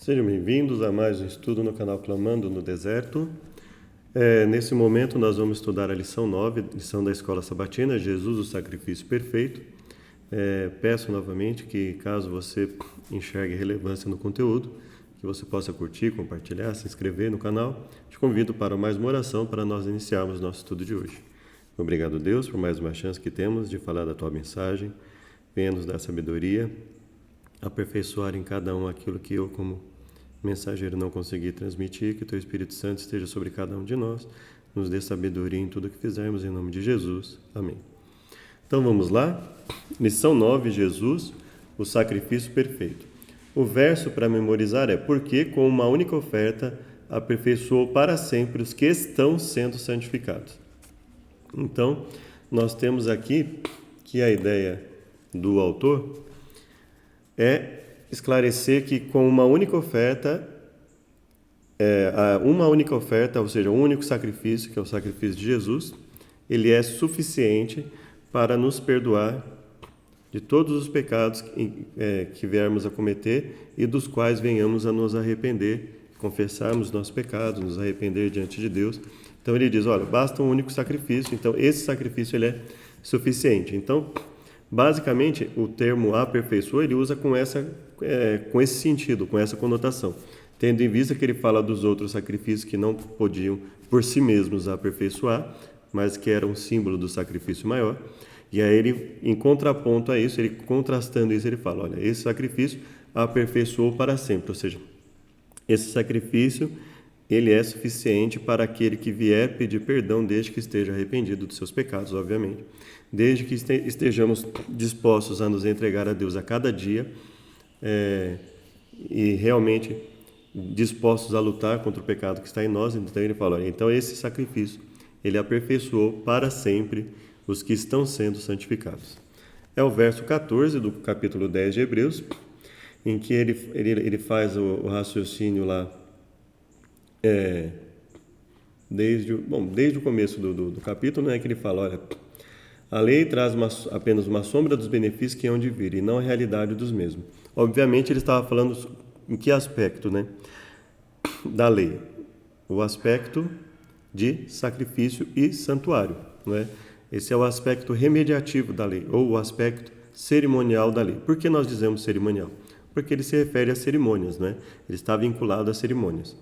Sejam bem-vindos a mais um estudo no canal Clamando no Deserto. Nesse momento nós vamos estudar a lição 9, lição da Escola Sabatina, Jesus, o Sacrifício Perfeito. Peço novamente que, caso você enxergue relevância no conteúdo, que você possa curtir, compartilhar, se inscrever no canal. Te convido para mais uma oração para nós iniciarmos nosso estudo de hoje. Obrigado, Deus, por mais uma chance que temos de falar da Tua mensagem. Venha nos dar sabedoria, aperfeiçoar em cada um aquilo que eu, como mensageiro, não consegui transmitir, que Teu Espírito Santo esteja sobre cada um de nós, nos dê sabedoria em tudo que fizermos, em nome de Jesus. Amém. Então vamos lá, lição 9, Jesus, o sacrifício perfeito. O verso para memorizar é: porque com uma única oferta aperfeiçoou para sempre os que estão sendo santificados. Então, nós temos aqui que a ideia do autor é esclarecer que com uma única oferta, ou seja, um único sacrifício, que é o sacrifício de Jesus, ele é suficiente para nos perdoar de todos os pecados que viermos a cometer e dos quais venhamos a nos arrepender, confessarmos nossos pecados, nos arrepender diante de Deus. Então ele diz, olha, basta um único sacrifício, então esse sacrifício ele é suficiente. Então, basicamente, o termo aperfeiçoa, ele usa com esse sentido, com essa conotação, tendo em vista que ele fala dos outros sacrifícios que não podiam por si mesmos aperfeiçoar, mas que eram símbolo do sacrifício maior. E aí ele, em contraponto a isso, ele contrastando isso, ele fala, olha, esse sacrifício aperfeiçoou para sempre, ou seja, esse sacrifício ele é suficiente para aquele que vier pedir perdão, desde que esteja arrependido dos seus pecados, obviamente, desde que estejamos dispostos a nos entregar a Deus a cada dia e realmente dispostos a lutar contra o pecado que está em nós. Então ele fala, então esse sacrifício ele aperfeiçoou para sempre os que estão sendo santificados. É o verso 14 do capítulo 10 de Hebreus, em que ele faz o raciocínio lá, desde o começo do capítulo, né, que ele fala, olha, a lei traz apenas uma sombra dos benefícios que hão de vir, e não a realidade dos mesmos. Obviamente, ele estava falando em que aspecto, né, da lei? O aspecto de sacrifício e santuário, não é? Esse é o aspecto remediativo da lei, ou o aspecto cerimonial da lei. Por que nós dizemos cerimonial? Porque ele se refere a cerimônias, né? Ele está vinculado a cerimônias.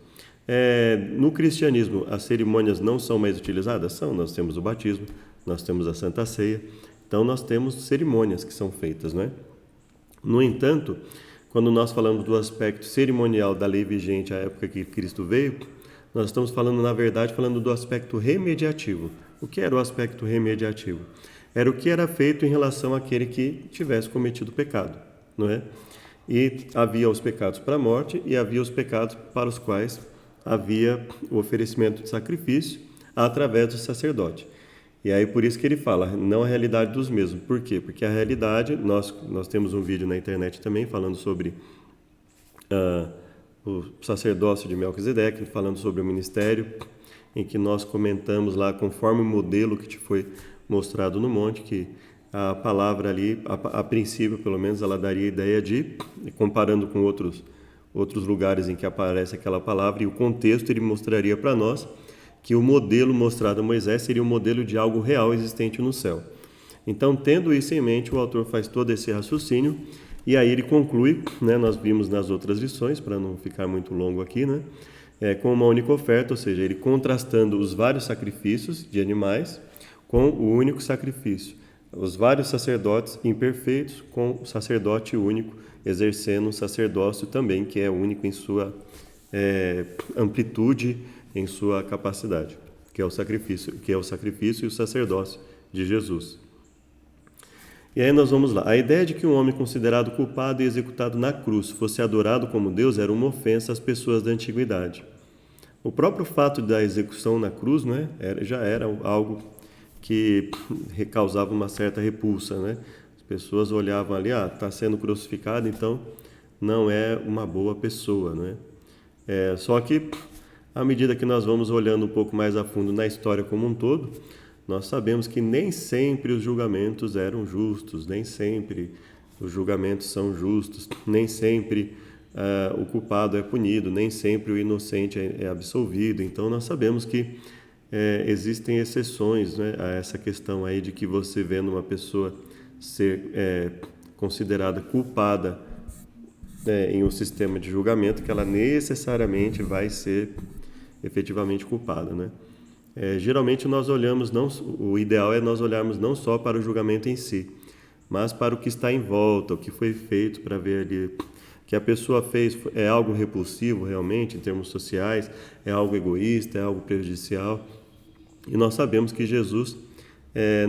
No cristianismo, as cerimônias não são mais utilizadas? São. Nós temos o batismo, nós temos a Santa Ceia, então nós temos cerimônias que são feitas, né? No entanto, quando nós falamos do aspecto cerimonial da lei vigente à época que Cristo veio, nós estamos falando, na verdade, do aspecto remediativo. O que era o aspecto remediativo? Era o que era feito em relação àquele que tivesse cometido pecado, não é? E havia os pecados para a morte e havia os pecados para os quais havia o oferecimento de sacrifício através do sacerdote. E aí por isso que ele fala, não a realidade dos mesmos. Por quê? Porque a realidade, nós temos um vídeo na internet também falando sobre o sacerdócio de Melquisedeque, falando sobre o ministério, em que nós comentamos lá, conforme o modelo que te foi mostrado no monte, que a palavra ali, a princípio pelo menos, ela daria a ideia de, comparando com outros lugares em que aparece aquela palavra, e o contexto ele mostraria para nós que o modelo mostrado a Moisés seria um modelo de algo real existente no céu. Então, tendo isso em mente, o autor faz todo esse raciocínio, e aí ele conclui, né, nós vimos nas outras lições, para não ficar muito longo aqui, né, com uma única oferta, ou seja, ele contrastando os vários sacrifícios de animais com o único sacrifício, os vários sacerdotes imperfeitos com o sacerdote único, exercendo um sacerdócio também que é único em sua amplitude, em sua capacidade, que é o sacrifício e o sacerdócio de Jesus. E aí nós vamos lá. A ideia de que um homem considerado culpado e executado na cruz fosse adorado como Deus era uma ofensa às pessoas da antiguidade. O próprio fato da execução na cruz, né, já era algo que causava uma certa repulsa, né? As pessoas olhavam ali, está sendo crucificado, então não é uma boa pessoa, né? Só que, à medida que nós vamos olhando um pouco mais a fundo na história como um todo, nós sabemos que nem sempre os julgamentos eram justos, nem sempre os julgamentos são justos, nem sempre o culpado é punido, nem sempre o inocente é absolvido. Então nós sabemos que existem exceções, né, a essa questão aí de que você vendo uma pessoa ser considerada culpada em um sistema de julgamento, que ela necessariamente vai ser efetivamente culpada, né? Geralmente nós olhamos, o ideal é nós olharmos não só para o julgamento em si, mas para o que está em volta, o que foi feito, para ver ali que a pessoa fez é algo repulsivo realmente em termos sociais, é algo egoísta, é algo prejudicial. E nós sabemos que Jesus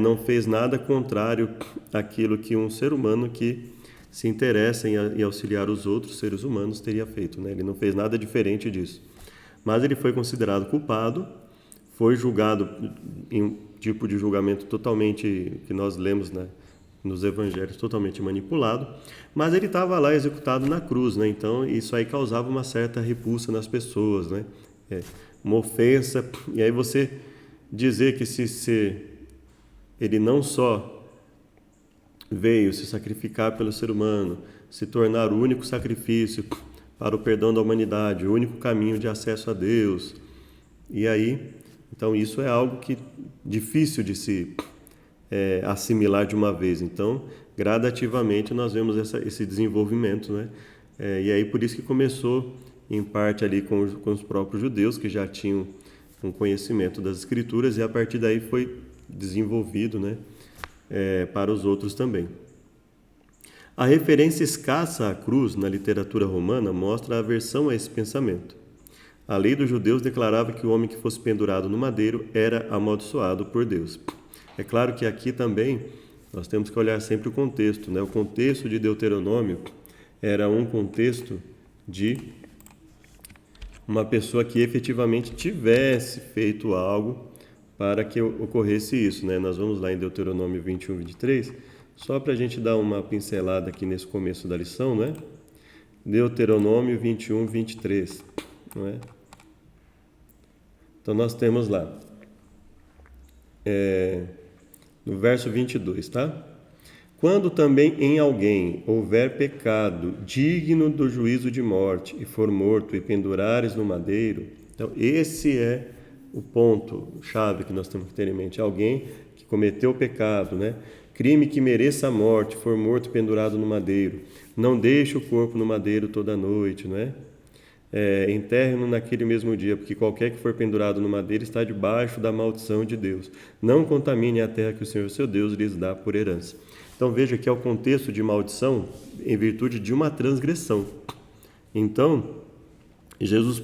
não fez nada contrário àquilo que um ser humano que se interessa em auxiliar os outros seres humanos teria feito, né? Ele não fez nada diferente disso. Mas ele foi considerado culpado, foi julgado em um tipo de julgamento totalmente, que nós lemos, né, nos evangelhos, totalmente manipulado, mas ele estava lá executado na cruz, né? Então isso aí causava uma certa repulsa nas pessoas, né? Uma ofensa. E aí você dizer que se ele não só veio se sacrificar pelo ser humano, se tornar o único sacrifício para o perdão da humanidade, o único caminho de acesso a Deus. E aí, então isso é algo que difícil de se assimilar de uma vez. Então, gradativamente nós vemos esse desenvolvimento, né? E aí por isso que começou em parte ali com os próprios judeus que já tinham um conhecimento das Escrituras, e a partir daí foi desenvolvido, né, para os outros também. A referência escassa à cruz na literatura romana mostra a aversão a esse pensamento. A lei dos judeus declarava que o homem que fosse pendurado no madeiro era amaldiçoado por Deus. É claro que aqui também nós temos que olhar sempre o contexto, né? O contexto de Deuteronômio era um contexto de uma pessoa que efetivamente tivesse feito algo para que ocorresse isso, né? Nós vamos lá em Deuteronômio 21, 23, só para a gente dar uma pincelada aqui nesse começo da lição, né? Deuteronômio 21, 23, não é? Então nós temos lá, no verso 22, tá? Quando também em alguém houver pecado digno do juízo de morte e for morto e pendurares no madeiro, então esse é o ponto chave que nós temos que ter em mente. Alguém que cometeu o pecado, né? Crime que mereça a morte, for morto e pendurado no madeiro, não deixe o corpo no madeiro toda a noite, não é? Enterre-no naquele mesmo dia, porque qualquer que for pendurado no madeiro está debaixo da maldição de Deus. Não contamine a terra que o Senhor seu Deus lhes dá por herança. Então veja que é o contexto de maldição em virtude de uma transgressão. Então, Jesus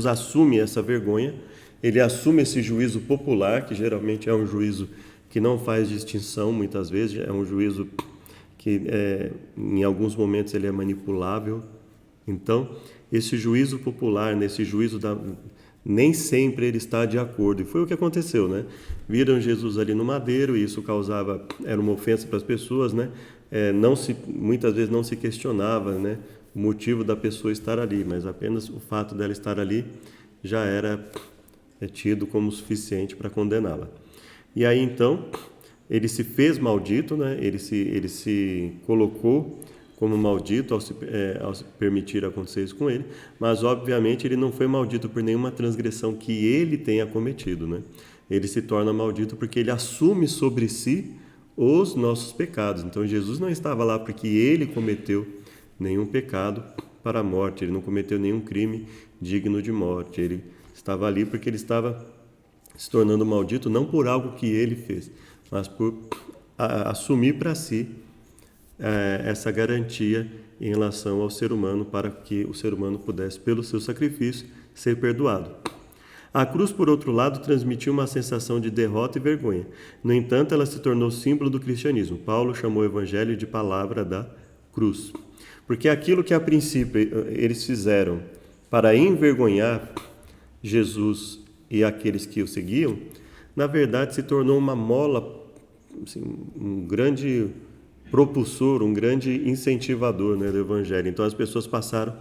assume essa vergonha, ele assume esse juízo popular, que geralmente é um juízo que não faz distinção, muitas vezes, é um juízo que em alguns momentos ele é manipulável. Então, esse juízo popular, nesse juízo nem sempre ele está de acordo. E foi o que aconteceu, né? Viram Jesus ali no madeiro e isso era uma ofensa para as pessoas, né? Muitas vezes não se questionava, né, o motivo da pessoa estar ali, mas apenas o fato dela estar ali já era tido como suficiente para condená-la. E aí então ele se fez maldito, né? Ele se colocou como maldito ao se permitir acontecer isso com ele, mas obviamente ele não foi maldito por nenhuma transgressão que ele tenha cometido, né? Ele se torna maldito porque ele assume sobre si os nossos pecados. Então Jesus não estava lá porque ele cometeu nenhum pecado para a morte, ele não cometeu nenhum crime digno de morte, ele estava ali porque ele estava se tornando maldito não por algo que ele fez, mas por assumir para si essa garantia em relação ao ser humano, para que o ser humano pudesse, pelo seu sacrifício, ser perdoado. A cruz, por outro lado, transmitiu uma sensação de derrota e vergonha. No entanto, ela se tornou símbolo do cristianismo. Paulo chamou o evangelho de palavra da cruz. Porque aquilo que a princípio eles fizeram para envergonhar Jesus e aqueles que o seguiam, na verdade se tornou uma mola, assim, um grande propulsor, um grande incentivador, né, do evangelho. Então as pessoas passaram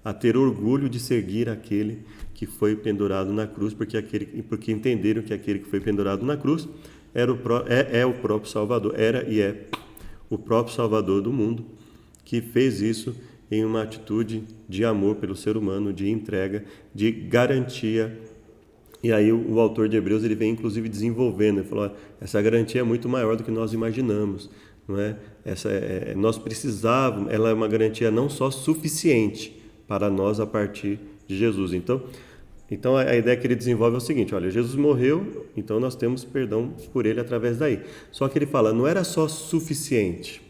a ter orgulho de seguir aquele que foi pendurado na cruz, porque entenderam que aquele que foi pendurado na cruz é o próprio Salvador, era e é o próprio Salvador do mundo, que fez isso em uma atitude de amor pelo ser humano, de entrega, de garantia. E aí o autor de Hebreus ele vem inclusive desenvolvendo, ele falou, essa garantia é muito maior do que nós imaginamos, não é? Nós precisávamos, ela é uma garantia não só suficiente para nós a partir de Jesus. Então a ideia que ele desenvolve é o seguinte, olha, Jesus morreu, então nós temos perdão por ele através daí. Só que ele fala, não era só suficiente,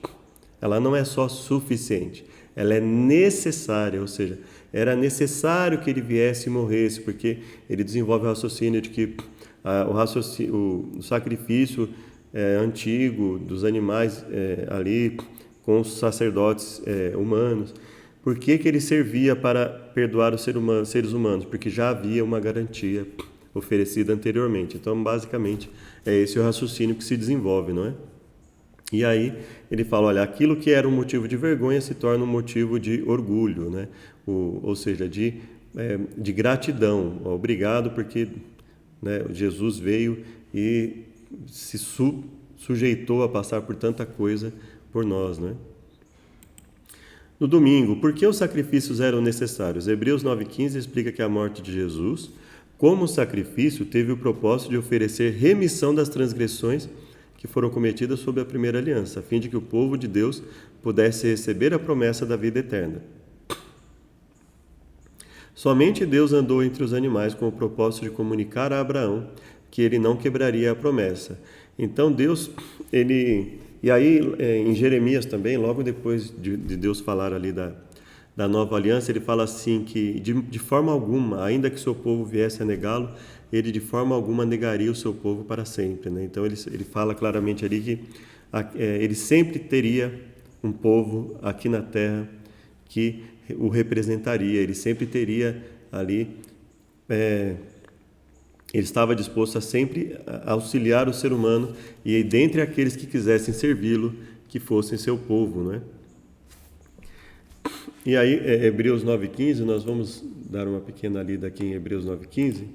ela não é só suficiente, ela é necessária, ou seja, era necessário que ele viesse e morresse, porque ele desenvolve o raciocínio de que o sacrifício antigo dos animais ali com os sacerdotes humanos, por que ele servia para perdoar os seres humanos? Porque já havia uma garantia oferecida anteriormente. Então, basicamente, é esse o raciocínio que se desenvolve, não é? E aí ele fala, olha, aquilo que era um motivo de vergonha se torna um motivo de orgulho, né? Ou seja, de gratidão. Obrigado porque, né, Jesus veio e se sujeitou a passar por tanta coisa por nós, né? No domingo, por que os sacrifícios eram necessários? Hebreus 9,15 explica que a morte de Jesus, como sacrifício, teve o propósito de oferecer remissão das transgressões que foram cometidas sob a primeira aliança, a fim de que o povo de Deus pudesse receber a promessa da vida eterna. Somente Deus andou entre os animais com o propósito de comunicar a Abraão que ele não quebraria a promessa. Então Deus, e aí em Jeremias também, logo depois de Deus falar ali da nova aliança, ele fala assim que de forma alguma, ainda que seu povo viesse a negá-lo, ele de forma alguma negaria o seu povo para sempre, né? Então ele fala claramente ali que ele sempre teria um povo aqui na terra que o representaria, ele sempre teria ali, ele estava disposto a sempre auxiliar o ser humano e dentre aqueles que quisessem servi-lo, que fossem seu povo, né? E aí, Hebreus 9,15, nós vamos dar uma pequena lida aqui em Hebreus 9,15.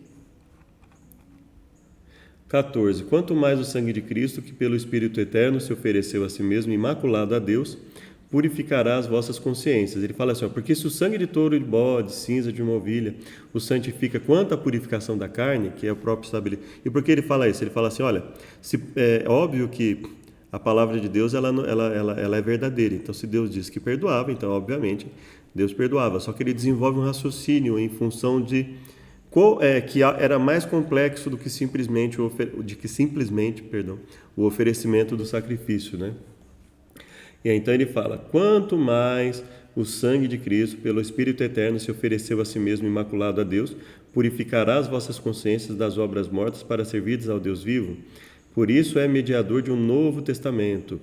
14. Quanto mais o sangue de Cristo, que pelo Espírito Eterno se ofereceu a si mesmo, imaculado a Deus, purificará as vossas consciências. Ele fala assim, porque se o sangue de touro, de bode, cinza de uma ovelha, o santifica quanto à purificação da carne, que é o próprio estabelecimento. E por que ele fala isso? Ele fala assim, olha, é óbvio que a palavra de Deus ela é verdadeira. Então, se Deus diz que perdoava, então, obviamente, Deus perdoava. Só que ele desenvolve um raciocínio em função de que era mais complexo do que simplesmente o oferecimento do sacrifício, né? E então ele fala, quanto mais o sangue de Cristo, pelo Espírito Eterno, se ofereceu a si mesmo imaculado a Deus, purificará as vossas consciências das obras mortas para servirdes ao Deus vivo. Por isso é mediador de um novo testamento,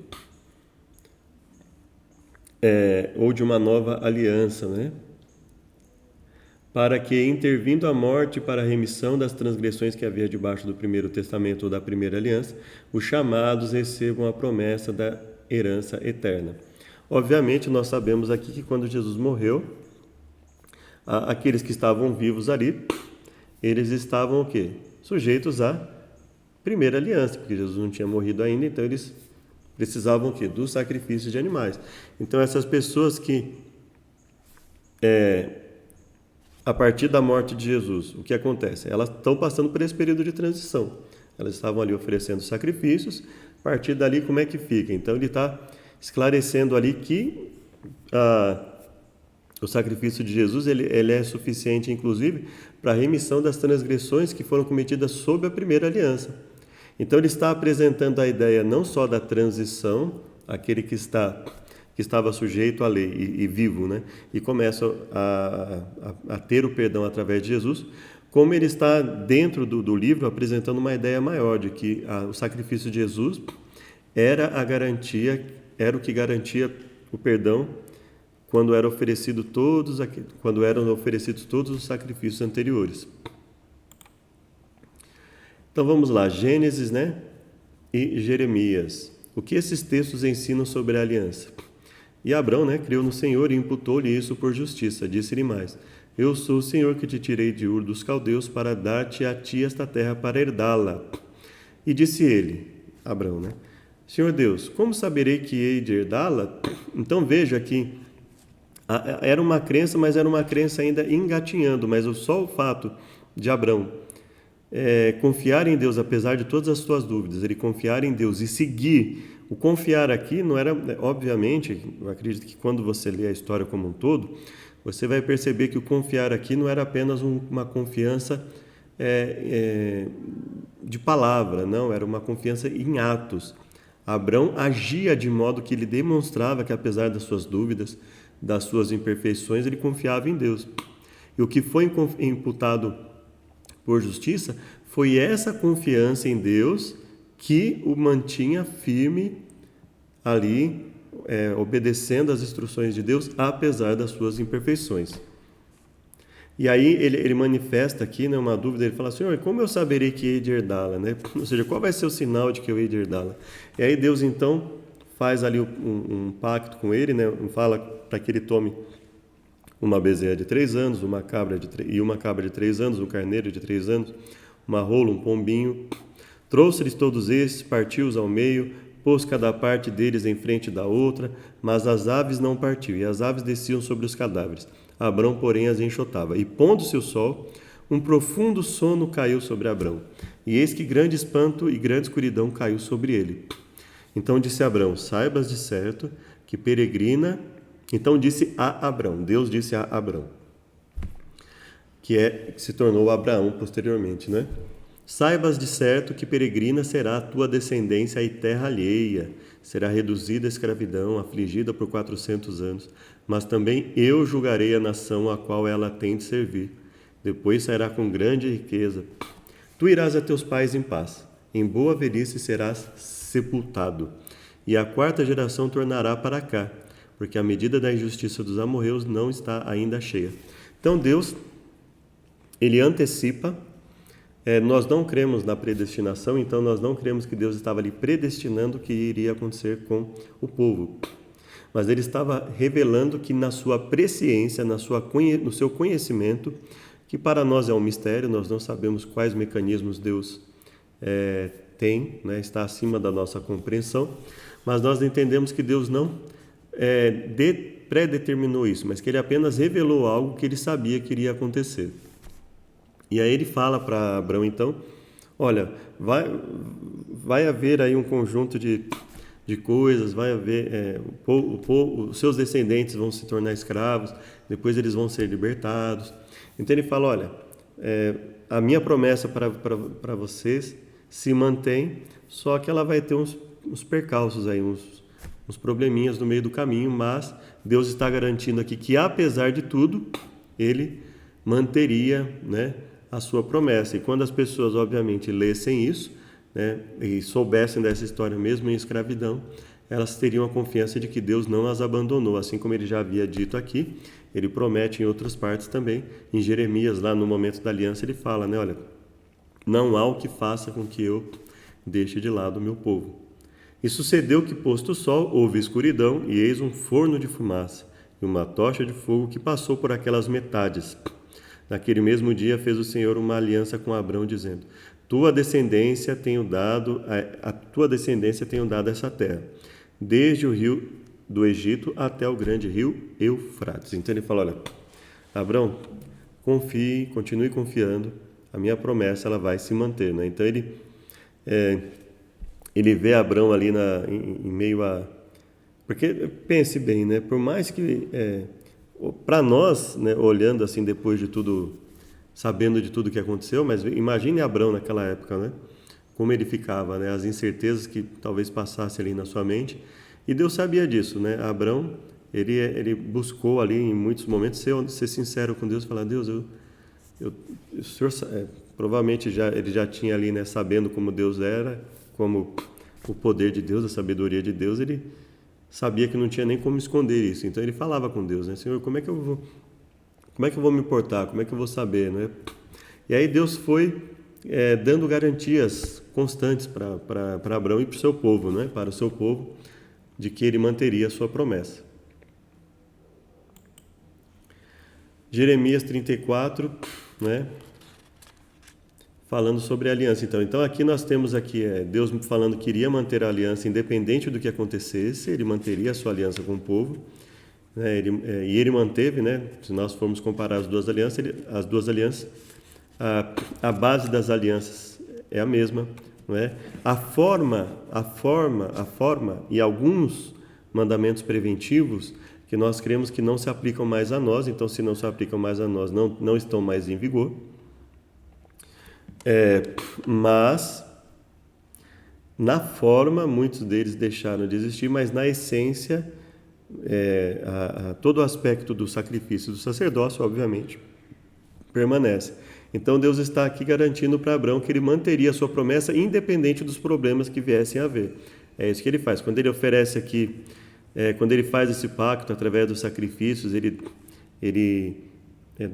ou de uma nova aliança, né? Para que, intervindo a morte para a remissão das transgressões que havia debaixo do primeiro testamento ou da primeira aliança, os chamados recebam a promessa da herança eterna. Obviamente, nós sabemos aqui que quando Jesus morreu, aqueles que estavam vivos ali, eles estavam o quê? Sujeitos à primeira aliança, porque Jesus não tinha morrido ainda, então eles precisavam o quê? Do sacrifício de animais. Então, essas pessoas que a partir da morte de Jesus, o que acontece? Elas estão passando por esse período de transição. Elas estavam ali oferecendo sacrifícios, a partir dali como é que fica? Então ele está esclarecendo ali que o sacrifício de Jesus ele é suficiente, inclusive, para a remissão das transgressões que foram cometidas sob a primeira aliança. Então ele está apresentando a ideia não só da transição, aquele que estava sujeito à lei e vivo, né? E começa a ter o perdão através de Jesus, como ele está dentro do livro apresentando uma ideia maior de que o sacrifício de Jesus era o que garantia o perdão quando eram oferecidos todos os sacrifícios anteriores. Então vamos lá, Gênesis, né? E Jeremias. O que esses textos ensinam sobre a aliança? E Abrão, né, creu no Senhor e imputou-lhe isso por justiça. Disse-lhe mais, eu sou o Senhor que te tirei de Ur dos Caldeus para dar-te a ti esta terra para herdá-la. E disse ele, Abrão, né, Senhor Deus, como saberei que hei de herdá-la? Então veja que Era uma crença, mas era uma crença ainda engatinhando, mas só o fato de Abrão confiar em Deus, apesar de todas as suas dúvidas, ele confiar em Deus e seguir. O confiar aqui não era, obviamente, eu acredito que quando você lê a história como um todo, você vai perceber que o confiar aqui não era apenas uma confiança de palavra, não, era uma confiança em atos. Abrão agia de modo que ele demonstrava que, apesar das suas dúvidas, das suas imperfeições, ele confiava em Deus. E o que foi imputado por justiça foi essa confiança em Deus que o mantinha firme ali, obedecendo às instruções de Deus, apesar das suas imperfeições. E aí ele manifesta aqui, né, uma dúvida, ele fala: Senhor, como eu saberei que hei de herdá-la? Né? Ou seja, qual vai ser o sinal de que eu hei de herdá-la? E aí Deus então faz ali um pacto com ele, né, fala para que ele tome uma bezerra de 3 anos, uma cabra de 3 anos, um carneiro de 3 anos, uma rola, um pombinho. Trouxe-lhes todos estes, partiu-os ao meio, pôs cada parte deles em frente da outra, mas as aves não partiu, e as aves desciam sobre os cadáveres. Abrão, porém, as enxotava. E pondo-se o sol, um profundo sono caiu sobre Abrão. E eis que grande espanto e grande escuridão caiu sobre ele. Então disse Abrão: saibas de certo que peregrina. Então disse a Abrão, Deus disse a Abrão, que se tornou Abraão posteriormente, né? Saibas de certo que peregrina será a tua descendência e terra alheia, será reduzida à escravidão, afligida por 400 anos, mas também eu julgarei a nação a qual ela tem de servir. Depois sairá com grande riqueza. Tu irás a teus pais em paz, em boa velhice serás sepultado, e a 4ª geração tornará para cá, porque a medida da injustiça dos amorreus não está ainda cheia. Então Deus, ele antecipa. Nós não cremos na predestinação, então nós não cremos que Deus estava ali predestinando o que iria acontecer com o povo. Mas ele estava revelando que na sua presciência, no seu conhecimento, que para nós é um mistério, nós não sabemos quais mecanismos Deus tem, né, está acima da nossa compreensão, mas nós entendemos que Deus não predeterminou isso, mas que ele apenas revelou algo que ele sabia que iria acontecer. E aí ele fala para Abrão, então, olha, vai haver aí um conjunto de coisas, vai haver, os seus descendentes vão se tornar escravos, depois eles vão ser libertados. Então ele fala, olha, a minha promessa para vocês se mantém, só que ela vai ter uns percalços aí, uns probleminhas no meio do caminho, mas Deus está garantindo aqui que, apesar de tudo, ele manteria, né, a sua promessa. E quando as pessoas, obviamente, lessem isso, né, e soubessem dessa história mesmo em escravidão, elas teriam a confiança de que Deus não as abandonou, assim como ele já havia dito aqui. Ele promete em outras partes também. Em Jeremias, lá no momento da aliança, ele fala, né, olha, não há o que faça com que eu deixe de lado o meu povo. E sucedeu que, posto o sol, houve escuridão, e eis um forno de fumaça e uma tocha de fogo que passou por aquelas metades. Naquele mesmo dia fez o Senhor uma aliança com Abrão, dizendo: a tua descendência tenho dado essa terra, desde o rio do Egito até o grande rio Eufrates. Então ele fala, olha, Abrão, confie, continue confiando, a minha promessa ela vai se manter, né? Então ele vê Abrão ali em meio a... Porque pense bem, né? Por mais que... para nós, né, olhando assim depois de tudo, sabendo de tudo que aconteceu, mas imagine Abrão naquela época, né? Como ele ficava, né? As incertezas que talvez passassem ali na sua mente. E Deus sabia disso, né? Abrão, ele buscou ali em muitos momentos ser sincero com Deus, falar: Deus, o Senhor provavelmente ele já tinha ali, né, sabendo como Deus era, como o poder de Deus, a sabedoria de Deus, ele sabia que não tinha nem como esconder isso. Então ele falava com Deus, né? Senhor, como é que eu vou me portar? Como é que eu vou saber, né? E aí Deus foi dando garantias constantes para Abrão e para o seu povo, né? Para o seu povo, de que ele manteria a sua promessa. Jeremias 34, né? Falando sobre a aliança. Então aqui nós temos Deus falando que iria manter a aliança independente do que acontecesse, ele manteria a sua aliança com o povo. né? E ele manteve, né? Se nós formos comparar as duas alianças, a base das alianças é a mesma, não é? A forma e alguns mandamentos preventivos que nós cremos que não se aplicam mais a nós, então se não se aplicam mais a nós, não estão mais em vigor. Mas na forma muitos deles deixaram de existir, mas na essência todo o aspecto do sacrifício do sacerdócio, obviamente, permanece. Então Deus está aqui garantindo para Abraão que ele manteria a sua promessa independente dos problemas que viessem a haver. É isso que ele faz. Quando ele oferece aqui, quando ele faz esse pacto através dos sacrifícios, ele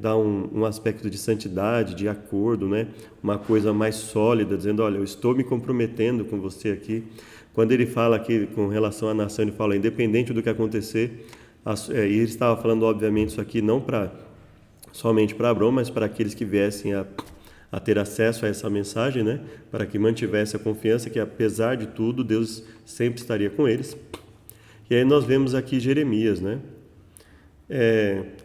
dá um aspecto de santidade, de acordo, né? Uma coisa mais sólida, dizendo, olha, eu estou me comprometendo com você aqui. Quando ele fala aqui com relação à nação, ele fala, independente do que acontecer, e ele estava falando, obviamente, isso aqui não somente para Abraão, mas para aqueles que viessem a ter acesso a essa mensagem, né? Para que mantivesse a confiança que, apesar de tudo, Deus sempre estaria com eles. E aí nós vemos aqui Jeremias, né?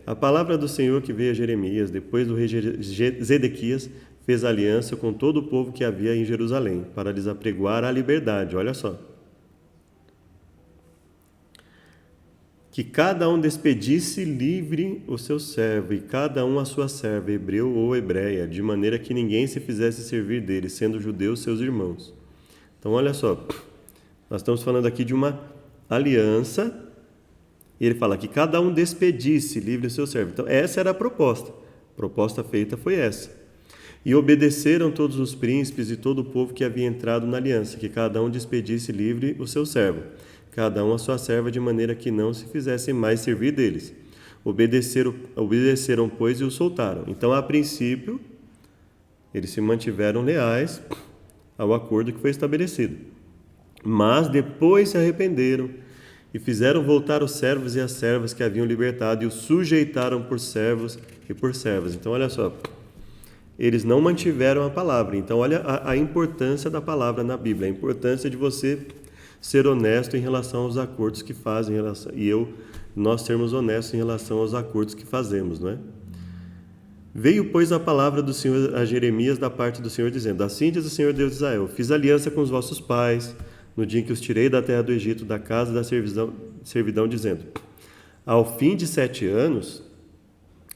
A palavra do Senhor que veio a Jeremias, depois do rei Zedequias, fez aliança com todo o povo que havia em Jerusalém, para lhes apregoar a liberdade. Olha só. Que cada um despedisse livre o seu servo, e cada um a sua serva, hebreu ou hebreia, de maneira que ninguém se fizesse servir dele, sendo judeus seus irmãos. Então, olha só. Nós estamos falando aqui de uma aliança. E ele fala que cada um despedisse livre o seu servo. Então, essa era a proposta. A proposta feita foi essa. E obedeceram todos os príncipes e todo o povo que havia entrado na aliança, que cada um despedisse livre o seu servo, cada um a sua serva, de maneira que não se fizessem mais servir deles. Obedeceram, pois, e o soltaram. Então, a princípio, eles se mantiveram leais ao acordo que foi estabelecido. Mas depois se arrependeram e fizeram voltar os servos e as servas que haviam libertado e os sujeitaram por servos e por servas. Então, olha só, eles não mantiveram a palavra. Então, olha a importância da palavra na Bíblia, a importância de você ser honesto em relação aos acordos que fazem, nós sermos honestos em relação aos acordos que fazemos, não é? Veio, pois, a palavra do Senhor a Jeremias da parte do Senhor, dizendo: Assim diz o Senhor Deus de Israel, fiz aliança com os vossos pais, no dia em que os tirei da terra do Egito, da casa da servidão, dizendo: Ao fim de 7 anos,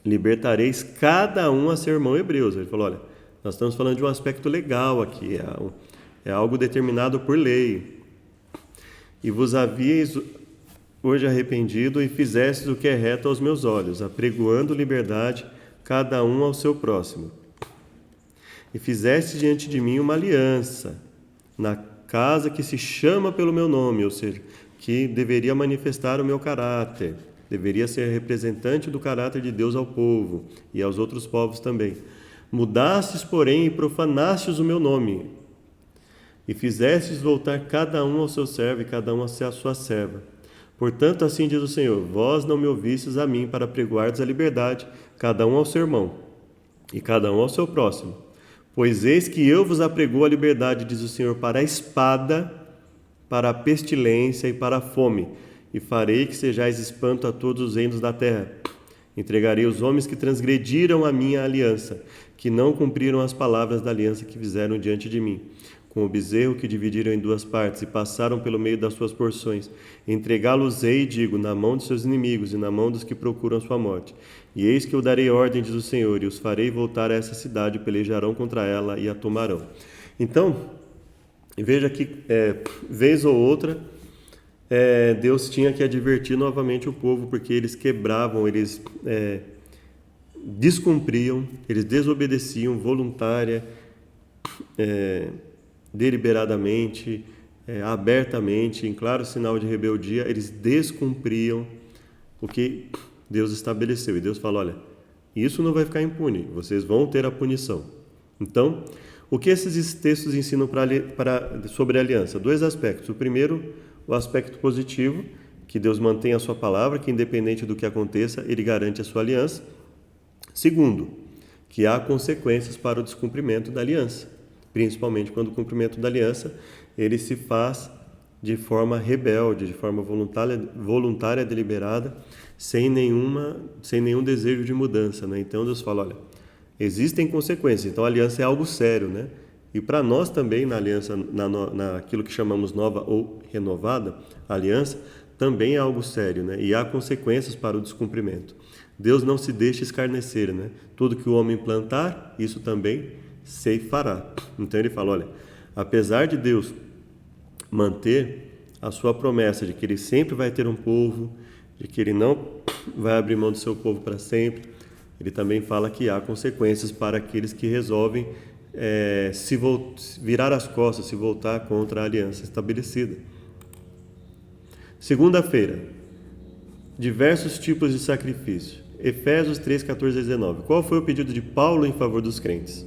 libertareis cada um a seu irmão hebreu. Ele falou, olha, nós estamos falando de um aspecto legal aqui, é algo determinado por lei. E vos havíeis hoje arrependido e fizestes o que é reto aos meus olhos, apregoando liberdade cada um ao seu próximo. E fizeste diante de mim uma aliança, na casa que se chama pelo meu nome, ou seja, que deveria manifestar o meu caráter, deveria ser representante do caráter de Deus ao povo e aos outros povos também. Mudastes, porém, e profanastes o meu nome, e fizestes voltar cada um ao seu servo e cada um à sua serva. Portanto, assim diz o Senhor, vós não me ouvistes a mim para pregoardes a liberdade, cada um ao seu irmão, e cada um ao seu próximo. Pois eis que eu vos apregoo a liberdade, diz o Senhor, para a espada, para a pestilência e para a fome, e farei que sejais espanto a todos os reinos da terra. Entregarei os homens que transgrediram a minha aliança, que não cumpriram as palavras da aliança que fizeram diante de mim, com o bezerro que dividiram em 2 partes e passaram pelo meio das suas porções. Entregá-los-ei, digo, na mão de seus inimigos e na mão dos que procuram sua morte. E eis que eu darei ordem, diz o Senhor, e os farei voltar a essa cidade, pelejarão contra ela e a tomarão. Então, veja que, vez ou outra, Deus tinha que advertir novamente o povo, porque eles quebravam, eles descumpriam, eles desobedeciam voluntária, deliberadamente, abertamente, em claro sinal de rebeldia, eles descumpriam o que Deus estabeleceu. E Deus fala, olha, isso não vai ficar impune, vocês vão ter a punição. Então, o que esses textos ensinam sobre a aliança? 2 aspectos. O primeiro, o aspecto positivo, que Deus mantém a sua palavra, que independente do que aconteça, Ele garante a sua aliança. Segundo, que há consequências para o descumprimento da aliança, principalmente quando o cumprimento da aliança, ele se faz de forma rebelde, de forma voluntária, deliberada, sem nenhum desejo de mudança, né? Então Deus fala, olha, existem consequências. Então a aliança é algo sério, né? E para nós também na aliança, naquilo que chamamos nova ou renovada aliança, também é algo sério, né? E há consequências para o descumprimento. Deus não se deixa escarnecer, né? Tudo que o homem plantar, isso também ceifará. Então ele fala, olha, apesar de Deus manter a sua promessa de que ele sempre vai ter um povo, de que ele não vai abrir mão do seu povo para sempre, ele também fala que há consequências para aqueles que resolvem virar as costas, se voltar contra a aliança estabelecida. Segunda-feira, diversos tipos de sacrifício. Efésios 3, 14 a 19. Qual foi o pedido de Paulo em favor dos crentes?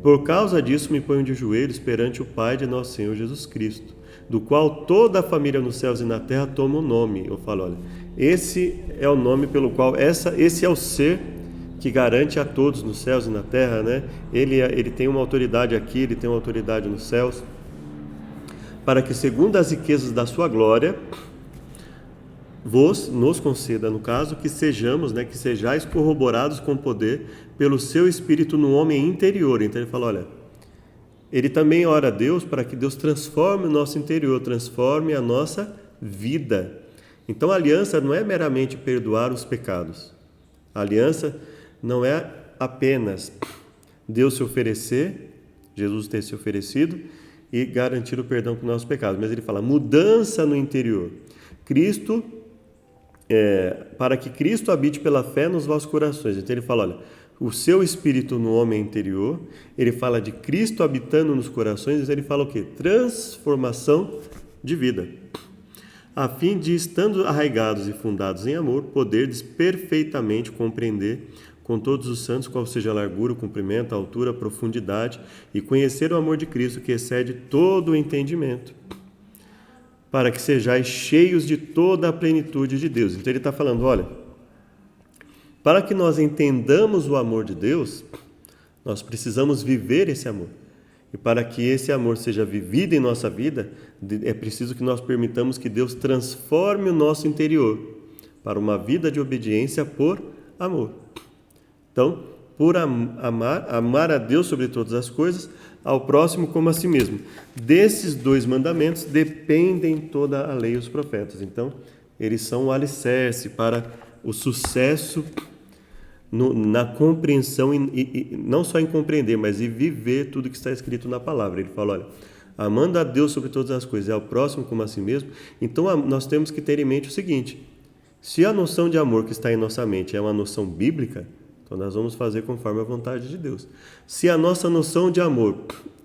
Por causa disso me ponho de joelhos perante o Pai de nosso Senhor Jesus Cristo, do qual toda a família nos céus e na terra toma o nome. Eu falo, olha, esse é o nome pelo qual, esse é o ser que garante a todos nos céus e na terra, né? Ele tem uma autoridade aqui, ele tem uma autoridade nos céus, para que segundo as riquezas da sua glória, nos conceda, no caso, que sejamos, né, que sejais corroborados com poder pelo seu Espírito no homem interior. Então ele fala, olha, ele também ora a Deus para que Deus transforme o nosso interior, transforme a nossa vida. Então a aliança não é meramente perdoar os pecados. A aliança não é apenas Deus se oferecer, Jesus ter se oferecido e garantir o perdão para os nossos pecados, mas ele fala mudança no interior. Para que Cristo habite pela fé nos vossos corações. Então ele fala, olha, o seu espírito no homem interior, ele fala de Cristo habitando nos corações, ele fala o quê? Transformação de vida. A fim de, estando arraigados e fundados em amor, poderdes perfeitamente compreender com todos os santos qual seja a largura, o comprimento, a altura, a profundidade, e conhecer o amor de Cristo que excede todo o entendimento, para que sejais cheios de toda a plenitude de Deus. Então ele está falando, olha, para que nós entendamos o amor de Deus, nós precisamos viver esse amor. E para que esse amor seja vivido em nossa vida, é preciso que nós permitamos que Deus transforme o nosso interior para uma vida de obediência por amor. Então, por amar a Deus sobre todas as coisas, ao próximo como a si mesmo. Desses dois mandamentos dependem toda a lei e os profetas. Então, eles são o alicerce para o sucesso na compreensão, e não só em compreender, mas em viver tudo que está escrito na palavra. Ele fala, olha, amando a Deus sobre todas as coisas e ao próximo como a si mesmo. Então, nós temos que ter em mente o seguinte, se a noção de amor que está em nossa mente é uma noção bíblica, então nós vamos fazer conforme a vontade de Deus. Se a nossa noção de amor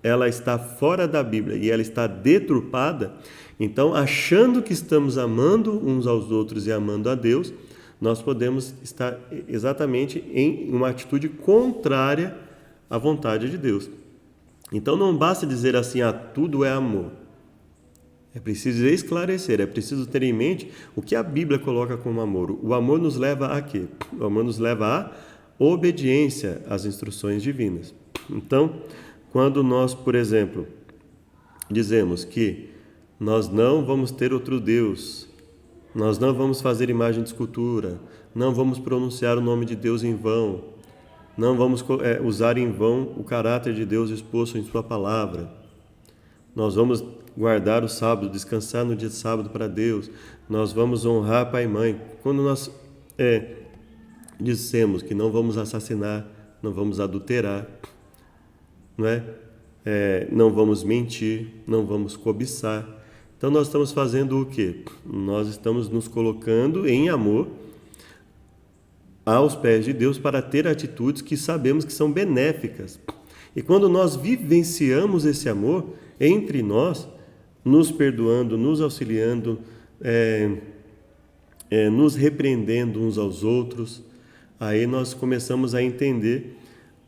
ela está fora da Bíblia e ela está deturpada, então achando que estamos amando uns aos outros e amando a Deus, nós podemos estar exatamente em uma atitude contrária à vontade de Deus. Então não basta dizer assim, tudo é amor. É preciso esclarecer, é preciso ter em mente o que a Bíblia coloca como amor. O amor nos leva a quê? O amor nos leva a obediência às instruções divinas. Então, quando nós, por exemplo, dizemos que nós não vamos ter outro Deus, nós não vamos fazer imagem de escultura, não vamos pronunciar o nome de Deus em vão, não vamos usar em vão o caráter de Deus exposto em sua palavra, nós vamos guardar o sábado, descansar no dia de sábado para Deus, nós vamos honrar pai e mãe. Quando nós dissemos que não vamos assassinar, não vamos adulterar, não vamos mentir, não vamos cobiçar. Então nós estamos fazendo o quê? Nós estamos nos colocando em amor aos pés de Deus para ter atitudes que sabemos que são benéficas. E quando nós vivenciamos esse amor entre nós, nos perdoando, nos auxiliando, nos repreendendo uns aos outros, aí nós começamos a entender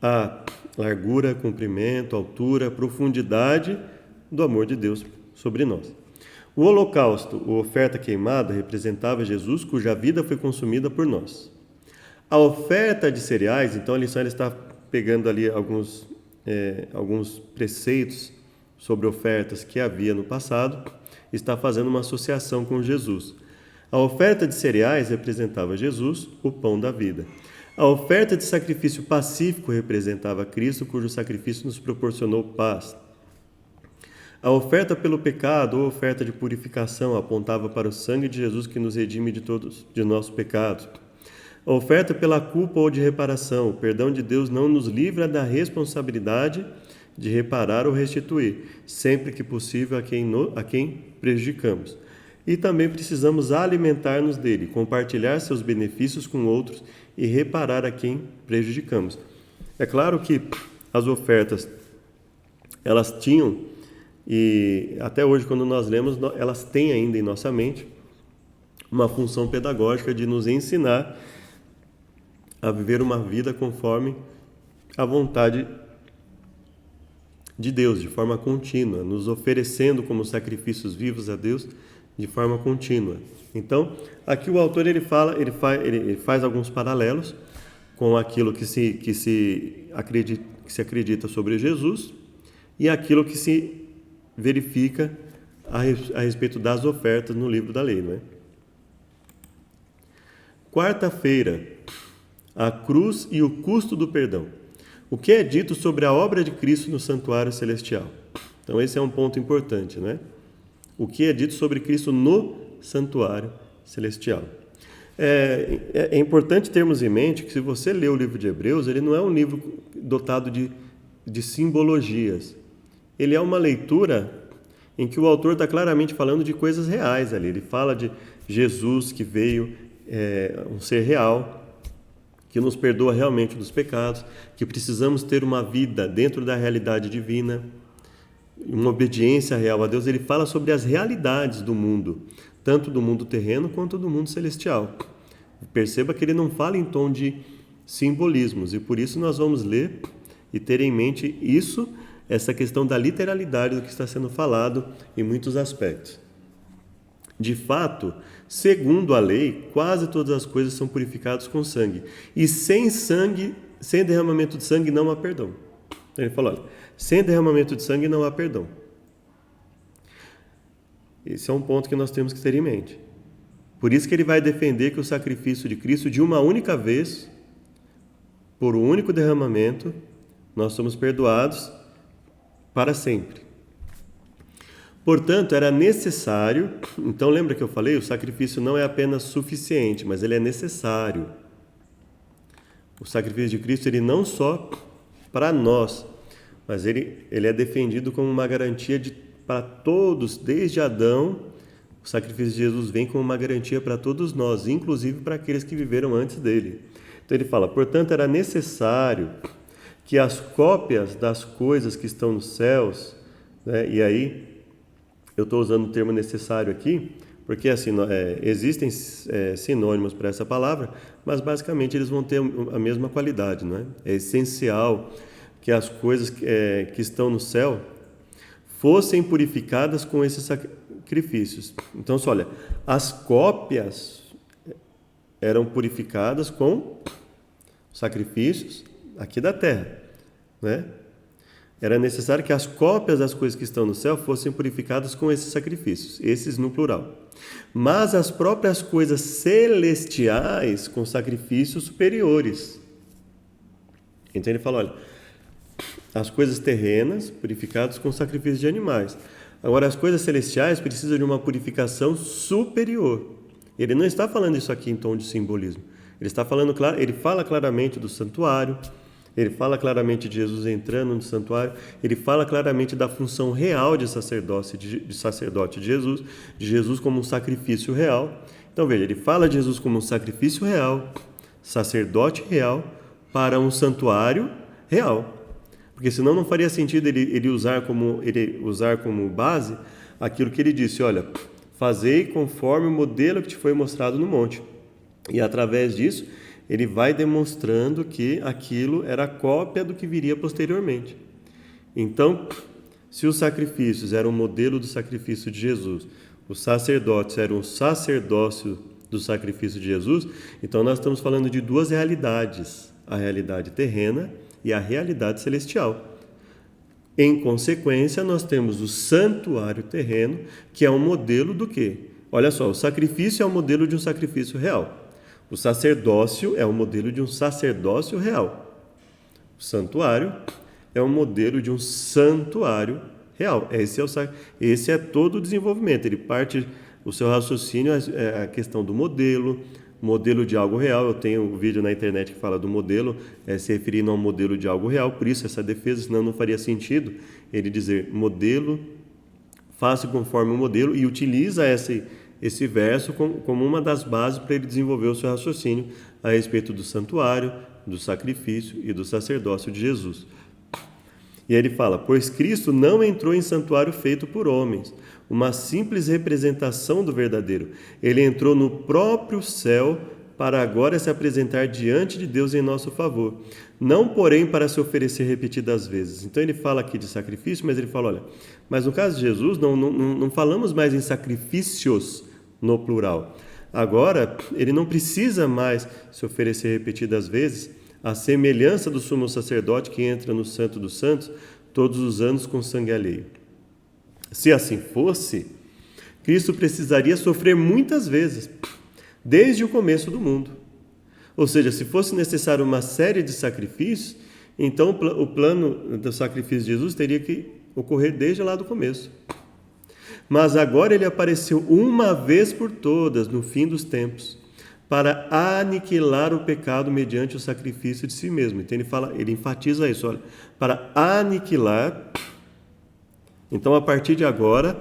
a largura, comprimento, altura, profundidade do amor de Deus sobre nós. O holocausto, a oferta queimada, representava Jesus, cuja vida foi consumida por nós. A oferta de cereais, então a lição está pegando ali alguns preceitos sobre ofertas que havia no passado está fazendo uma associação com Jesus. A oferta de cereais representava Jesus, o pão da vida. A oferta de sacrifício pacífico representava Cristo, cujo sacrifício nos proporcionou paz. A oferta pelo pecado ou oferta de purificação apontava para o sangue de Jesus que nos redime de nossos pecados. A oferta pela culpa ou de reparação, o perdão de Deus não nos livra da responsabilidade de reparar ou restituir, sempre que possível, a quem prejudicamos. E também precisamos alimentar-nos dele, compartilhar seus benefícios com outros e reparar a quem prejudicamos. É claro que as ofertas, elas tinham, e até hoje quando nós lemos, elas têm ainda em nossa mente uma função pedagógica de nos ensinar a viver uma vida conforme a vontade de Deus, de forma contínua, nos oferecendo como sacrifícios vivos a Deus de forma contínua. Então, aqui o autor ele faz alguns paralelos com aquilo que se acredita sobre Jesus e aquilo que se verifica a respeito das ofertas no livro da lei, né? Quarta-feira, a cruz e o custo do perdão. O que é dito sobre a obra de Cristo no santuário celestial? Então esse é um ponto importante, né? O que é dito sobre Cristo no santuário celestial? É importante termos em mente que se você lê o livro de Hebreus, ele não é um livro dotado de simbologias. Ele é uma leitura em que o autor está claramente falando de coisas reais ali. Ele fala de Jesus que veio, um ser real, que nos perdoa realmente dos pecados, que precisamos ter uma vida dentro da realidade divina, uma obediência real a Deus. Ele fala sobre as realidades do mundo, tanto do mundo terreno quanto do mundo celestial. Perceba que ele não fala em tom de simbolismos, e por isso nós vamos ler e ter em mente isso, essa questão da literalidade do que está sendo falado em muitos aspectos. De fato, segundo a lei, quase todas as coisas são purificadas com sangue. E sem derramamento de sangue não há perdão. Então ele falou, olha, sem derramamento de sangue não há perdão. Esse é um ponto que nós temos que ter em mente. Por isso que ele vai defender que o sacrifício de Cristo, de uma única vez, por um único derramamento, nós somos perdoados para sempre. Portanto, era necessário, então lembra que eu falei, o sacrifício não é apenas suficiente, mas ele é necessário. O sacrifício de Cristo, ele não só para nós, mas ele é defendido como uma garantia para todos, desde Adão, o sacrifício de Jesus vem como uma garantia para todos nós, inclusive para aqueles que viveram antes dele. Então ele fala, portanto, era necessário que as cópias das coisas que estão nos céus, né, e aí eu estou usando o termo necessário aqui, porque assim, existem sinônimos para essa palavra, mas basicamente eles vão ter a mesma qualidade. Não é? É essencial que as coisas que estão no céu fossem purificadas com esses sacrifícios. Então, olha, as cópias eram purificadas com sacrifícios aqui da terra, né? Era necessário que as cópias das coisas que estão no céu fossem purificadas com esses sacrifícios, esses no plural. Mas as próprias coisas celestiais com sacrifícios superiores. Então ele fala, olha, as coisas terrenas purificadas com sacrifícios de animais. Agora, as coisas celestiais precisam de uma purificação superior. Ele não está falando isso aqui em tom de simbolismo. Ele fala claramente do santuário. Ele fala claramente de Jesus entrando no santuário, ele fala claramente da função real de sacerdote de Jesus como um sacrifício real. Então veja, ele fala de Jesus como um sacrifício real, sacerdote real, para um santuário real. Porque senão não faria sentido ele usar como base aquilo que ele disse, olha, fazei conforme o modelo que te foi mostrado no monte. E através disso, ele vai demonstrando que aquilo era cópia do que viria posteriormente. Então, se os sacrifícios eram um modelo do sacrifício de Jesus, os sacerdotes eram um sacerdócio do sacrifício de Jesus, então nós estamos falando de duas realidades, a realidade terrena e a realidade celestial. Em consequência, nós temos o santuário terreno, que é um modelo do quê? Olha só, o sacrifício é um modelo de um sacrifício real. O sacerdócio é um modelo de um sacerdócio real. O santuário é um modelo de um santuário real. Esse é todo o desenvolvimento. Ele parte, o seu raciocínio é a questão do modelo de algo real. Eu tenho um vídeo na internet que fala do modelo, se referindo a um modelo de algo real, por isso essa defesa, senão não faria sentido ele dizer modelo, faça conforme o modelo, e utiliza esse verso como uma das bases para ele desenvolver o seu raciocínio a respeito do santuário, do sacrifício e do sacerdócio de Jesus. E aí ele fala, pois Cristo não entrou em santuário feito por homens, uma simples representação do verdadeiro. Ele entrou no próprio céu para agora se apresentar diante de Deus em nosso favor. Não, porém, para se oferecer repetidas vezes. Então ele fala aqui de sacrifício, mas ele fala, olha, mas no caso de Jesus não falamos mais em sacrifícios no plural. Agora, ele não precisa mais se oferecer repetidas vezes, a semelhança do sumo sacerdote que entra no Santo dos Santos todos os anos com sangue alheio. Se assim fosse, Cristo precisaria sofrer muitas vezes, desde o começo do mundo. Ou seja, se fosse necessário uma série de sacrifícios, então o plano do sacrifício de Jesus teria que ocorrer desde lá do começo. Mas agora ele apareceu uma vez por todas, no fim dos tempos, para aniquilar o pecado mediante o sacrifício de si mesmo. Então ele enfatiza isso, olha, para aniquilar. Então, a partir de agora,